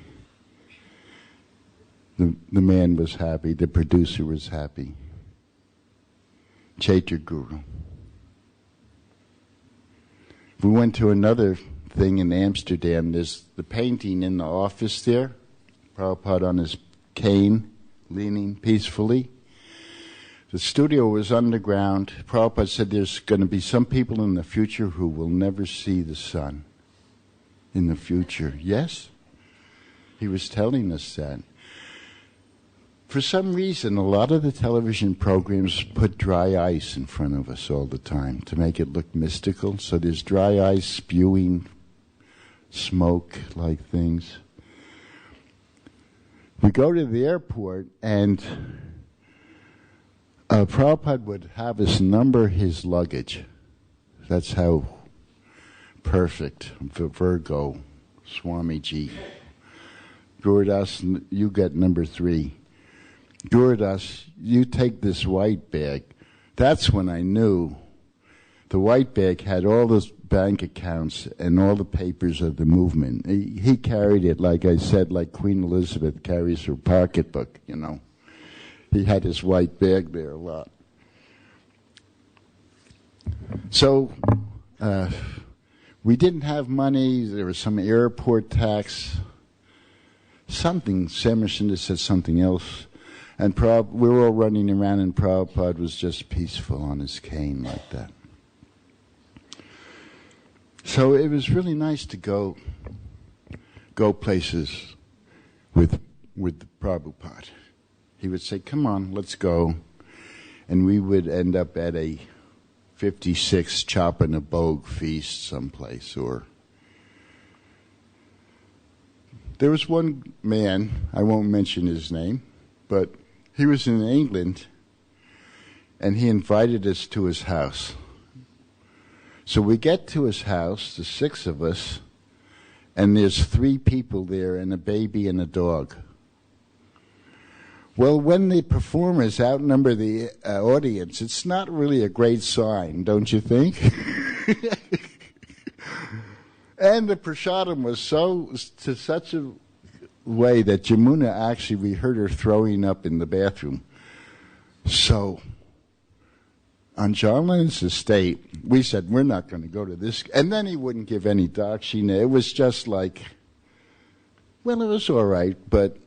The man was happy. The producer was happy. Chatur Guru. We went to another thing in Amsterdam. There's the painting in the office there. Prabhupada on his cane, leaning peacefully. The studio was underground. Prabhupada said there's going to be some people in the future who will never see the sun. In the future. Yes? He was telling us that. For some reason, a lot of the television programs put dry ice in front of us all the time to make it look mystical. So there's dry ice spewing smoke-like things. We go to the airport and Prabhupada would have us number his luggage. That's how perfect, Virgo, Swamiji. Gurudas, you get number 3. Gurudas, you take this white bag. That's when I knew the white bag had all the bank accounts and all the papers of the movement. He carried it, like I said, like Queen Elizabeth carries her pocketbook, you know. He had his white bag there a lot. So, we didn't have money. There was some airport tax. Something, Samarchandra said something else. And we were all running around and Prabhupada was just peaceful on his cane like that. So it was really nice to go places with Prabhupada. He would say, come on, let's go. and we would end up at a 56 chop and a bogue feast someplace. Or there was one man, I won't mention his name, but he was in England, and he invited us to his house. So we get to his house, the 6 of us, and there's 3 people there, and a baby and a dog. Well, when the performers outnumber the audience, it's not really a great sign, don't you think? And the prasadam was to such a way that Jamuna actually, we heard her throwing up in the bathroom. So, on John Lennon's estate, we said, we're not going to go to this. And then he wouldn't give any dakshina. It was just like, well, it was all right, but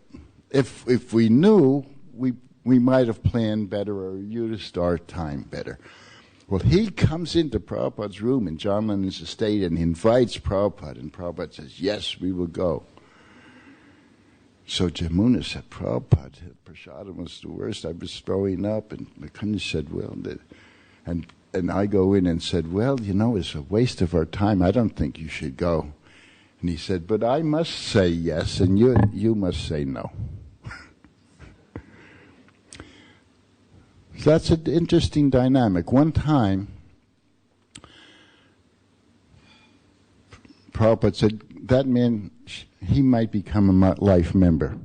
if we knew, we might have planned better or used our time better. Well, he comes into Prabhupada's room in John Lennon's estate and he invites Prabhupada, and Prabhupada says, yes, we will go. So Jamuna said, Prabhupada, prasadam was the worst. I was throwing up, and Mukunda said, well, and I go in and said, well, you know, it's a waste of our time. I don't think you should go. And he said, but I must say yes, and you must say no. So that's an interesting dynamic. One time, Prabhupada said, that man, he might become a life member.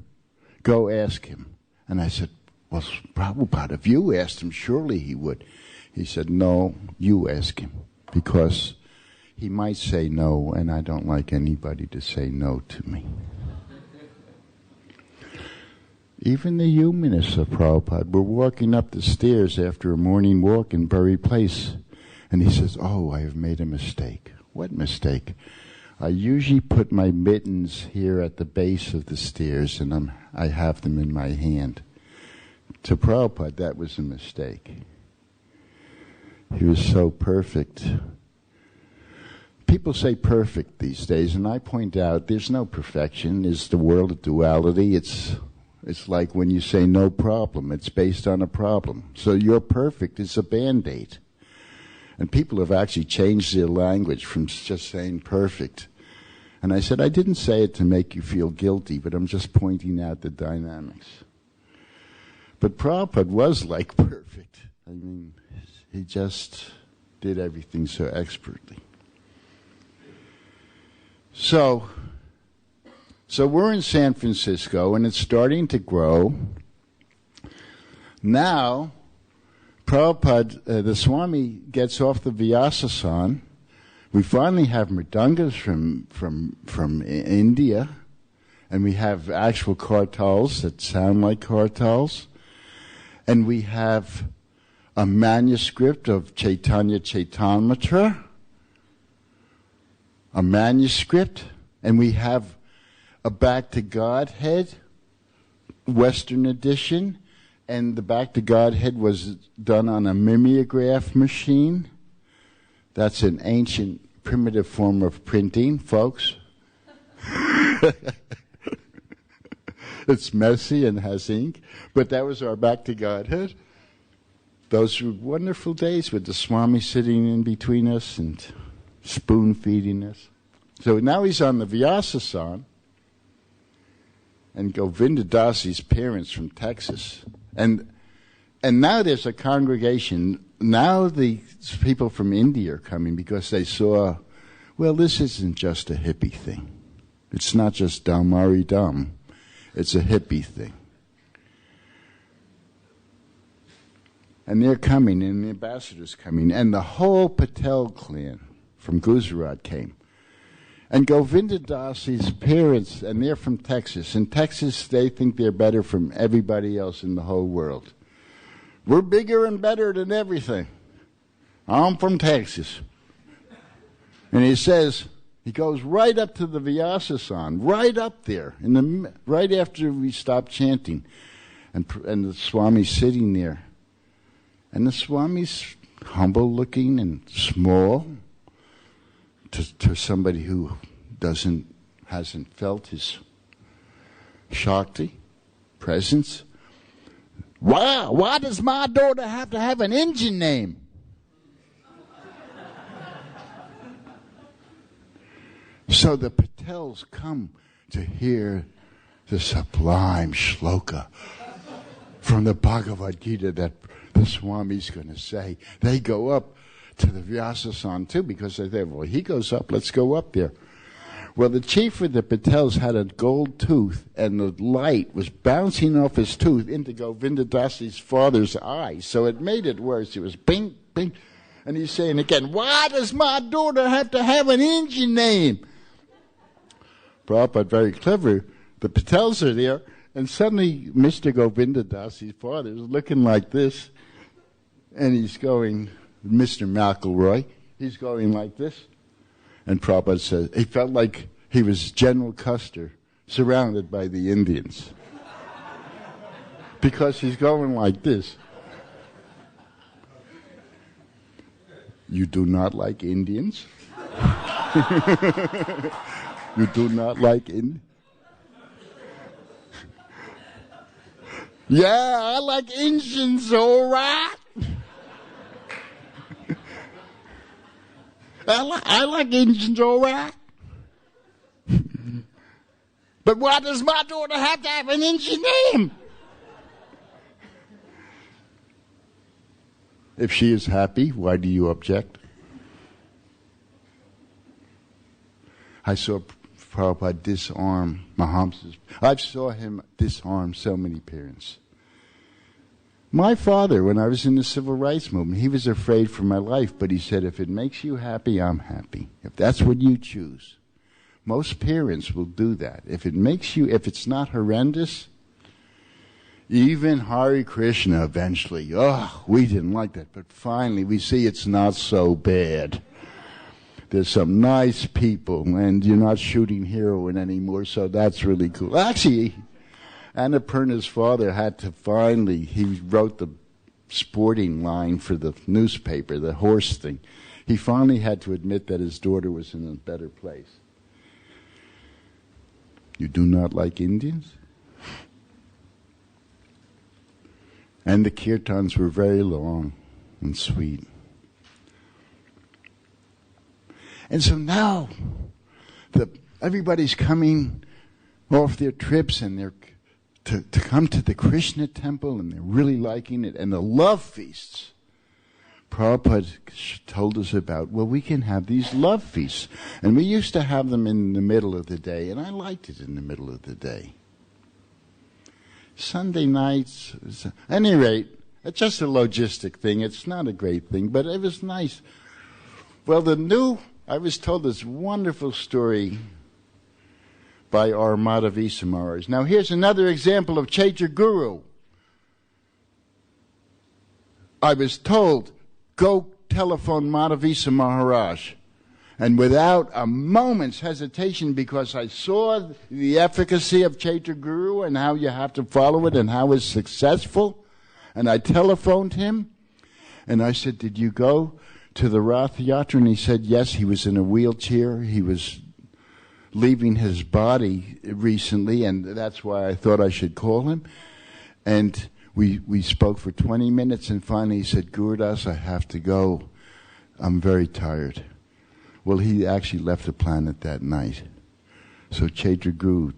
Go ask him. And I said, well, Prabhupada, if you asked him, surely he would. He said, no, you ask him, because he might say no, and I don't like anybody to say no to me. Even the humanists of Prabhupada were walking up the stairs after a morning walk in Bury Place, and he says, oh, I have made a mistake. What mistake? I usually put my mittens here at the base of the stairs, and I have them in my hand. To Prabhupada, that was a mistake. He was so perfect. People say perfect these days, and I point out there's no perfection. It's the world of duality. It's like when you say no problem. It's based on a problem. So you're perfect is a Band-Aid. And people have actually changed their language from just saying perfect. And I said, I didn't say it to make you feel guilty, but I'm just pointing out the dynamics. But Prabhupada was like perfect. I mean, he just did everything so expertly. So we're in San Francisco, and it's starting to grow. Now, Prabhupada, the Swami gets off the Vyasasan. We finally have mridangas from India, and we have actual kartals that sound like kartals. And we have a manuscript of Chaitanya Chaitamrita, a manuscript, and we have a Back to Godhead, Western edition, and the Back to Godhead was done on a mimeograph machine. That's an ancient, primitive form of printing, folks. It's messy and has ink, but that was our Back to Godhead. Those were wonderful days with the Swami sitting in between us and spoon-feeding us. So now he's on the Vyasasan, and Govinda Dasi's parents from Texas. And now there's a congregation. Now the people from India are coming because they saw, well, this isn't just a hippie thing. It's not just Dalmari Dum. It's a hippie thing. And they're coming, and the ambassador's coming, and the whole Patel clan from Gujarat came. And Govinda Dasi's parents, and they're from Texas. In Texas, they think they're better from everybody else in the whole world. We're bigger and better than everything. I'm from Texas. And he says, he goes right up to the Vyasasan, right up there, right after we stopped chanting. And the Swami's sitting there. And the Swami's humble looking and small to somebody who hasn't felt his Shakti presence. Why does my daughter have to have an Indian name? So the Patels come to hear the sublime shloka from the Bhagavad Gita that the Swami's going to say. They go up to the Vyasasan too, because they think, well, he goes up, let's go up there. Well, the chief of the Patels had a gold tooth, and the light was bouncing off his tooth into Govinda Dasi's father's eye, so it made it worse. It was bing, bing. And he's saying again, why does my daughter have to have an Indian name? Prabhupada, very clever. The Patels are there, and suddenly Mr. Govinda Dasi's father is looking like this, and he's going, Mr. McElroy, he's going like this. And Prabhupada says, he felt like he was General Custer, surrounded by the Indians. Because he's going like this. You do not like Indians? You do not like Indians? Yeah, I like Indians, all right. I like Indians, all right. But why does my daughter have to have an Indian name? If she is happy, why do you object? I saw Prabhupada disarm Mahamsa's. I saw him disarm so many parents. My father, when I was in the civil rights movement, he was afraid for my life, but he said, if it makes you happy, I'm happy. If that's what you choose. Most parents will do that. If it makes you, if it's not horrendous, even Hare Krishna eventually, we didn't like that, but finally we see it's not so bad. There's some nice people, and you're not shooting heroin anymore, so that's really cool. Actually, Annapurna's father had to finally, he wrote the sporting line for the newspaper, the horse thing. He finally had to admit that his daughter was in a better place. You do not like Indians? And the kirtans were very long and sweet. And so now, everybody's coming off their trips, and they're to come to the Krishna temple, and they're really liking it. And the love feasts, Prabhupada told us about, well, we can have these love feasts. And we used to have them in the middle of the day, and I liked it in the middle of the day. Sunday nights, at any rate, it's just a logistic thing. It's not a great thing, but it was nice. Well, I was told this wonderful story by our Madhavisa Maharaj. Now, here's another example of Chaitra Guru. I was told, go telephone Madhavisa Maharaj. And without a moment's hesitation, because I saw the efficacy of Chaitra Guru and how you have to follow it and how it's successful, and I telephoned him, and I said, did you go to the Rath Yatra? And he said, yes, he was in a wheelchair. He was leaving his body recently, and that's why I thought I should call him. And we spoke for 20 minutes, and finally he said, Gurudas, I have to go. I'm very tired. Well, he actually left the planet that night. So Chaitra Guru,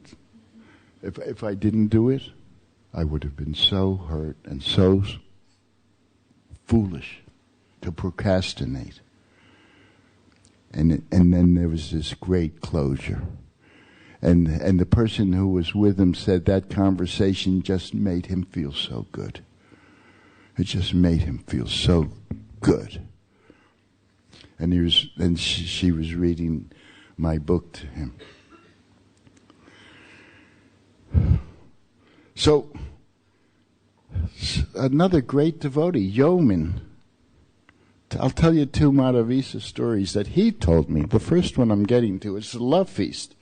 if I didn't do it, I would have been so hurt and so foolish to procrastinate. And then there was this great closure. And the person who was with him said that conversation just made him feel so good. It just made him feel so good. And she was reading my book to him. So, another great devotee, Yeoman. I'll tell you two Madhavisa stories that he told me. The first one I'm getting to is the love feast.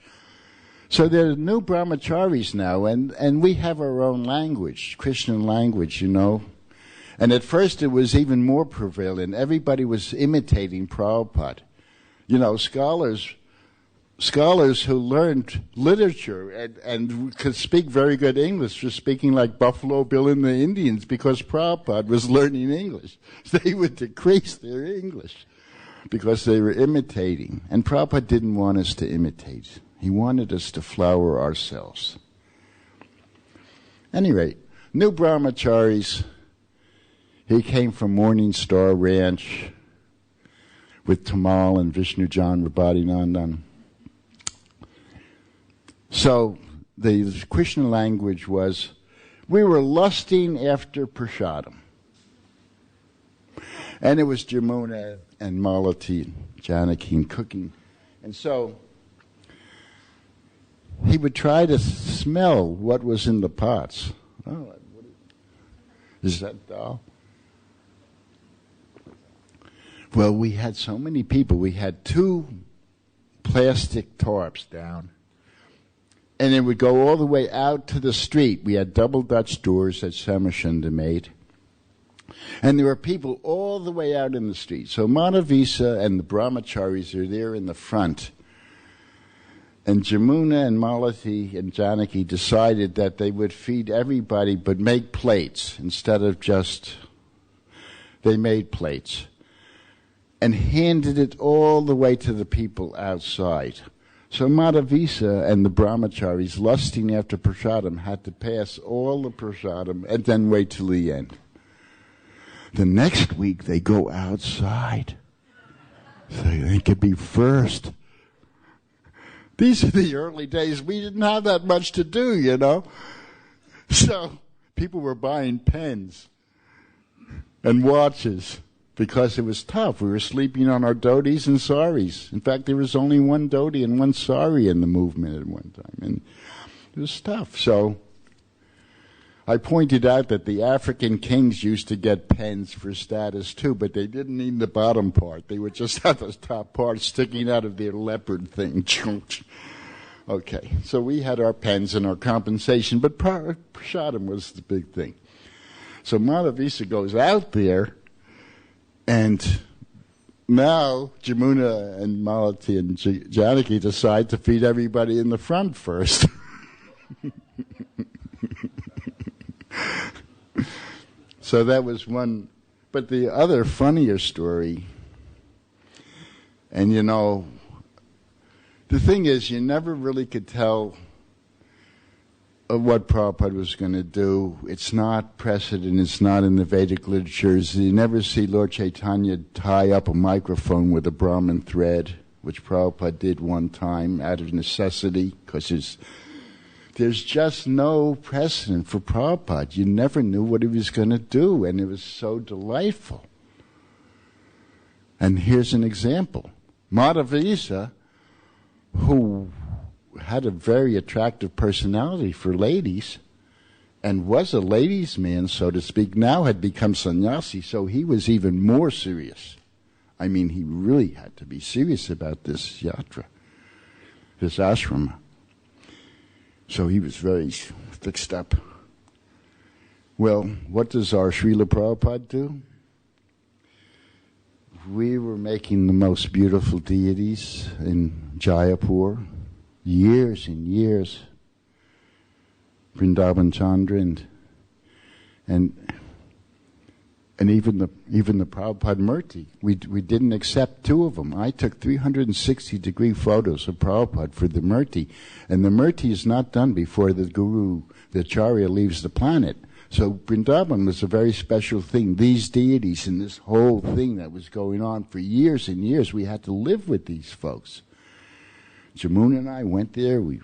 So there are new brahmacharis now, and we have our own language, Christian language, you know. And at first it was even more prevalent. Everybody was imitating Prabhupada. You know, scholars scholars who learned literature and could speak very good English were speaking like Buffalo Bill and the Indians because Prabhupada was learning English. They would decrease their English because they were imitating. And Prabhupada didn't want us to imitate. He wanted us to flower ourselves. Anyway, new brahmacharis. He came from Morning Star Ranch with Tamal and Vishnu John Rabadinandan. So the Krishna language was, we were lusting after prasadam. And it was Jamuna and Malati and Janaki and cooking. And so he would try to smell what was in the pots. Oh, is that dal? Well, we had so many people. We had 2 plastic tarps down. And it would go all the way out to the street. We had double Dutch doors that Samashunda made. And there were people all the way out in the street. So Madhavisa and the brahmacharis are there in the front. And Jamuna and Malati and Janaki decided that they would feed everybody but make plates instead of just... They made plates. And handed it all the way to the people outside. So Madhavisa and the brahmacharis, lusting after prasadam, had to pass all the prasadam and then wait till the end. The next week they go outside so they could be first. These are the early days. We didn't have that much to do, you know. So people were buying pens and watches because it was tough. We were sleeping on our dhotis and saris. In fact, there was only one dhoti and one sari in the movement at one time. And it was tough. So I pointed out that the African kings used to get pens for status too, but they didn't need the bottom part. They would just have the top part sticking out of their leopard thing. Okay, so we had our pens and our compensation, but prasadam was the big thing. So Madhavisa goes out there, and now Jamuna and Malati and Janaki decide to feed everybody in the front first. So that was one. But the other funnier story, and you know, the thing is, you never really could tell what Prabhupada was going to do. It's not precedent. It's not in the Vedic literatures. You never see Lord Chaitanya tie up a microphone with a Brahmin thread, which Prabhupada did one time out of necessity, because there's just no precedent for Prabhupada. You never knew what he was going to do, and it was so delightful. And here's an example. Madhavisa, who had a very attractive personality for ladies and was a ladies' man, so to speak, now had become sannyasi, so he was even more serious. I mean, he really had to be serious about this yatra, this ashrama. So he was very fixed up. Well, what does our Srila Prabhupada do? We were making the most beautiful deities in Jaipur, years and years. Vrindavan Chandra and even the Prabhupada Murti. We didn't accept 2 of them. I took 360-degree photos of Prabhupada for the Murti, and the Murti is not done before the Guru, the Acharya, leaves the planet. So Vrindavan was a very special thing. These deities and this whole thing that was going on for years and years, we had to live with these folks. Jamuna and I went there, we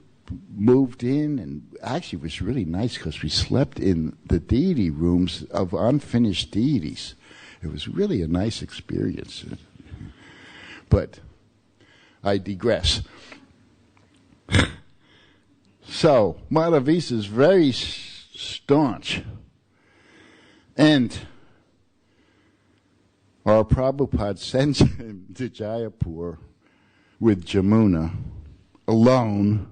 moved in, and actually it was really nice because we slept in the deity rooms of unfinished deities. It was really a nice experience. But I digress. So, Madhavisa is very staunch. And our Prabhupada sends him to Jaipur with Jamuna alone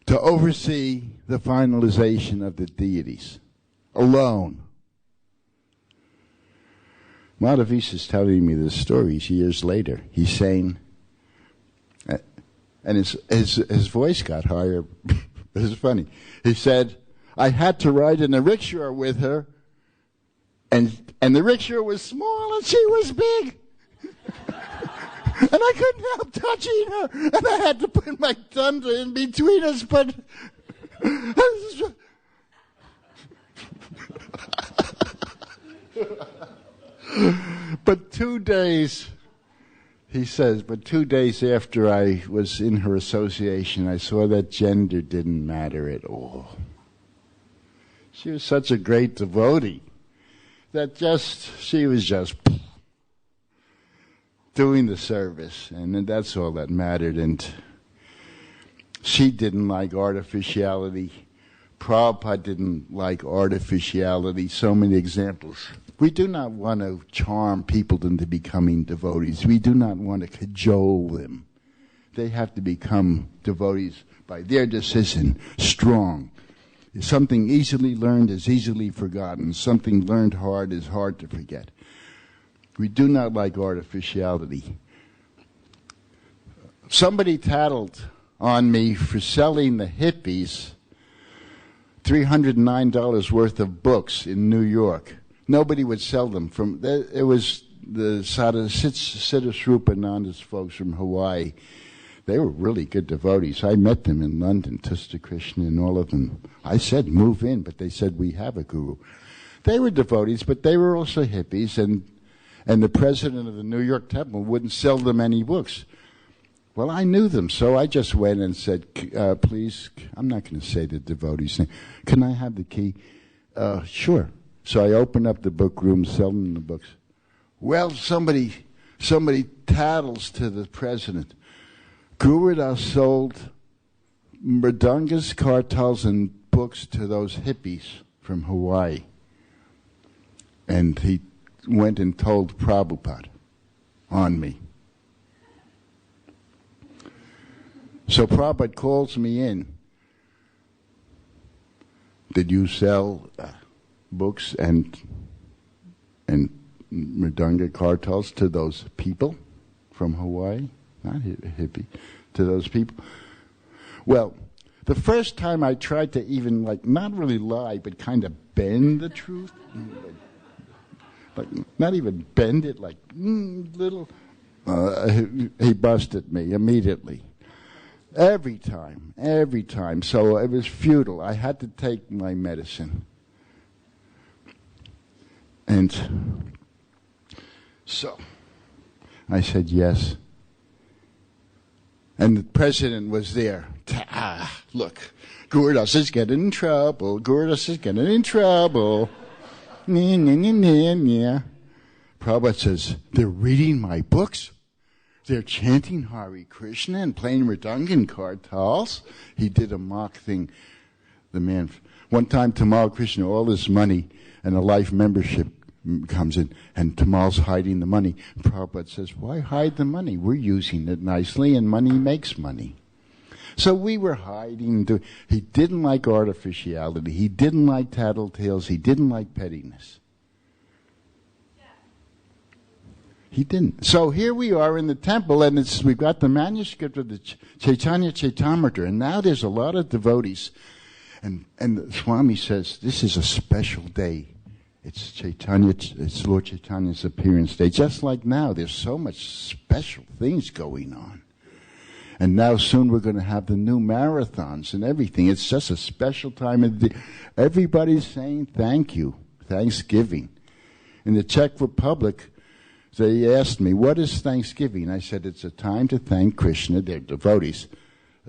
to oversee the finalization of the deities. Alone. Madhavisa is telling me this story years later. He's saying, And his voice got higher. It was funny. He said, I had to ride in a rickshaw with her, and the rickshaw was small and she was big. And I couldn't help touching her, and I had to put my thumb in between us, but... But 2 days, he says, but 2 days after I was in her association, I saw that gender didn't matter at all. She was such a great devotee that she was just doing the service, and that's all that mattered. And she didn't like artificiality. Prabhupada didn't like artificiality. So many examples. We do not want to charm people into becoming devotees. We do not want to cajole them. They have to become devotees by their decision, strong. Something easily learned is easily forgotten. Something learned hard is hard to forget. We do not like artificiality. Somebody tattled on me for selling the hippies $309 worth of books in New York. Nobody would sell them. It was the Siddhasrupananda's folks from Hawaii. They were really good devotees. I met them in London, Tusta Krishna and all of them. I said, move in, but they said, we have a guru. They were devotees, but they were also hippies, and the president of the New York Temple wouldn't sell them any books. Well, I knew them, so I just went and said, please, I'm not going to say the devotee's name. Can I have the key? Sure. So I opened up the book room, selling them the books. Well, somebody tattles to the president. Gurudas sold mridangas, kartals, and books to those hippies from Hawaii. And he went and told Prabhupada on me. So Prabhupada calls me in. Did you sell books and mridanga kartals to those people from Hawaii? Not hippie. To those people? Well, the first time I tried to even, not really lie, but kind of bend the truth, not even bend it, little, he busted me immediately. Every time. So it was futile. I had to take my medicine. And so I said yes. And the president was there. Look, Gurudas is getting in trouble. Prabhupada says, they're reading my books. They're chanting Hare Krishna and playing Mridanga kartals. He did a mock thing. The man, one time Tamal Krishna, all his money and a life membership comes in, and Tamal's hiding the money. Prabhupada says, why hide the money? We're using it nicely, and money makes money. So we were hiding. He didn't like artificiality. He didn't like tattletales. He didn't like pettiness. He didn't. So here we are in the temple, and we've got the manuscript of the Chaitanya Chaitamrita, and now there's a lot of devotees. And the Swami says, this is a special day. It's Lord Chaitanya's appearance day. Just like now, there's so much special things going on. And now soon we're going to have the new marathons and everything. It's just a special time of the day. Everybody's saying thank you, Thanksgiving. In the Czech Republic, they asked me, what is Thanksgiving? I said, it's a time to thank Krishna. They're devotees.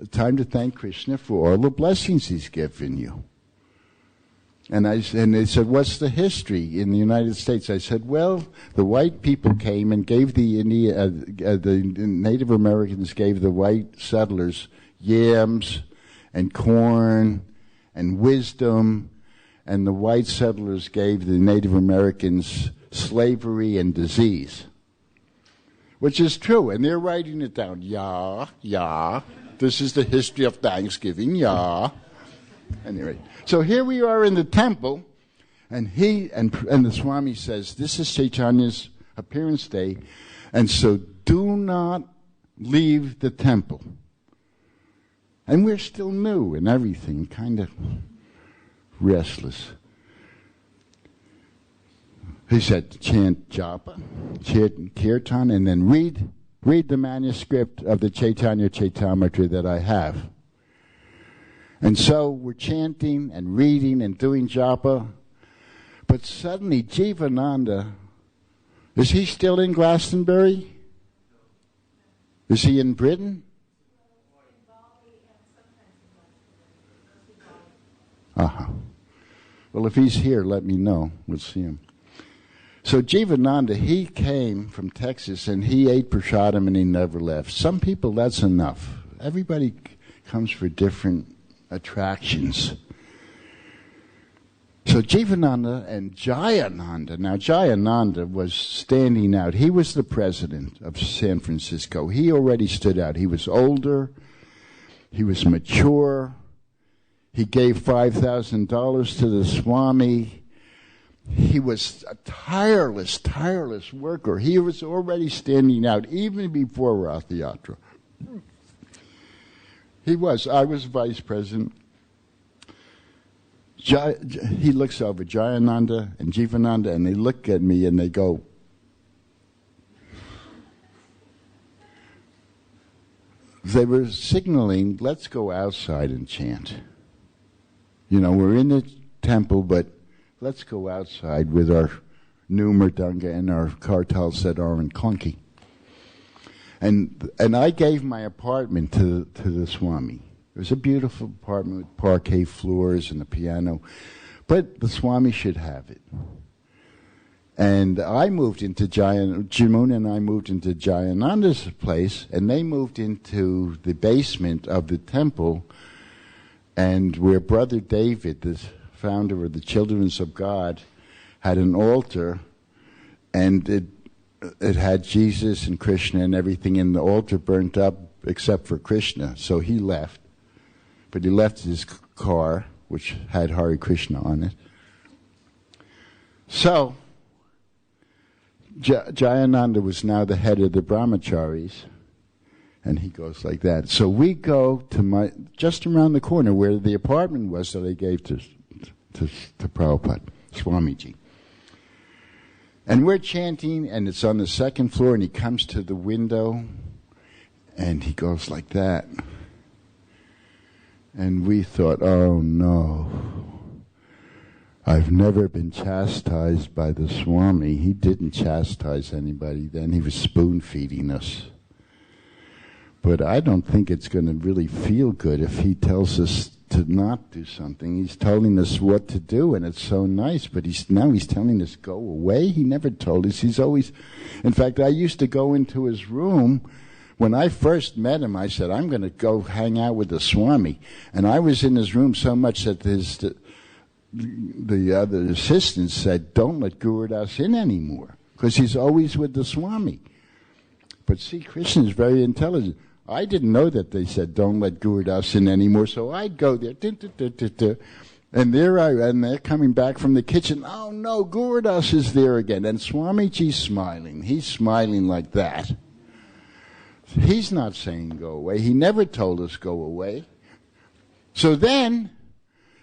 A time to thank Krishna for all the blessings he's given you. And they said, what's the history in the United States? I said, well, the white people came and gave the Native Americans gave the white settlers yams and corn and wisdom, and the white settlers gave the Native Americans slavery and disease, which is true, and they're writing it down. Yeah, this is the history of Thanksgiving, yeah. Anyway, so here we are in the temple, and the Swami says, this is Chaitanya's appearance day, and so do not leave the temple. And we're still new and everything, kind of restless. He said, chant japa, chant kirtan, and then read the manuscript of the Chaitanya Chaitamrita that I have. And so we're chanting and reading and doing japa, but suddenly Jivananda, is he still in Glastonbury? Is he in Britain? Well, if he's here, let me know. We'll see him. So Jivananda, he came from Texas and he ate prasadam and he never left. Some people, that's enough. Everybody comes for different attractions. So Jivananda and Jayananda. Now Jayananda was standing out. He was the president of San Francisco. He already stood out. He was older. He was mature. He gave $5,000 to the Swami. He was a tireless worker. He was already standing out even before Rath Yatra. He was. I was vice president. He looks over Jayananda and Jivananda, and they look at me and they go, they were signaling, let's go outside and chant. You know, we're in the temple, but let's go outside with our new mridanga and our kartal sedar and clunky. And I gave my apartment to the Swami. It was a beautiful apartment with parquet floors and a piano, but the Swami should have it. And I moved into Jamuna and I moved into Jayananda's place, and they moved into the basement of the temple, and where Brother David, the founder of the Children's of God, had an altar, and it had Jesus and Krishna and everything, and the altar burnt up except for Krishna. So he left. But he left his car, which had Hare Krishna on it. So, Jayananda was now the head of the Brahmacharis, and he goes like that. So we go to just around the corner where the apartment was that I gave to Prabhupada, Swamiji. And we're chanting, and it's on the second floor, and he comes to the window, and he goes like that. And we thought, oh no, I've never been chastised by the Swami. He didn't chastise anybody then. He was spoon-feeding us. But I don't think it's going to really feel good if he tells us to not do something. He's telling us what to do, and it's so nice, but now he's telling us go away. He never told us. He's always... In fact, I used to go into his room. When I first met him, I said, I'm going to go hang out with the Swami. And I was in his room so much that the other assistants said, don't let Gurudas in anymore, because he's always with the Swami. But see, Krishna is very intelligent. I didn't know that they said, don't let Gurudas in anymore, so I'd go there. And they're coming back from the kitchen. Oh no, Gurudas is there again. And Swamiji's smiling. He's smiling like that. He's not saying go away. He never told us go away. So then,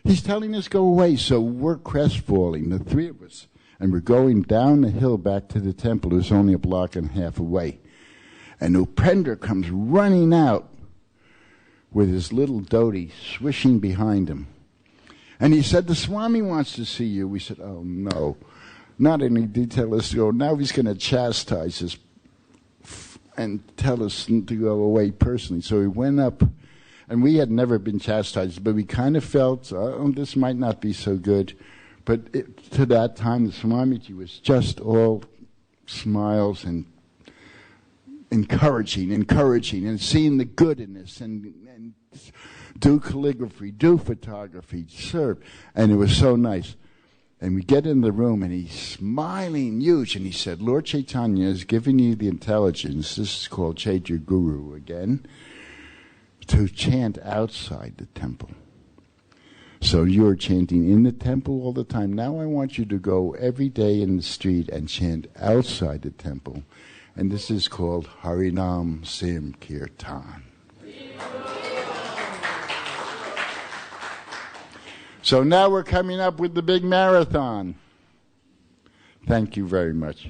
he's telling us go away. So we're crestfalling, the three of us. And we're going down the hill back to the temple. It was only a block and a half away. And Upendra comes running out with his little dhoti swishing behind him. And he said, the Swami wants to see you. We said, oh no, not any detail. Let's go. Now he's going to chastise us and tell us to go away personally. So we went up, and we had never been chastised, but we kind of felt, oh, this might not be so good. But to that time, the Swamiji was just all smiles and encouraging, and seeing the good in this, and do calligraphy, do photography, serve. And it was so nice. And we get in the room, and he's smiling huge, and he said, Lord Chaitanya has given you the intelligence, this is called Chaitya Guru again, to chant outside the temple. So you're chanting in the temple all the time. Now I want you to go every day in the street and chant outside the temple. And this is called Harinam Sankirtan. So now we're coming up with the big marathon. Thank you very much.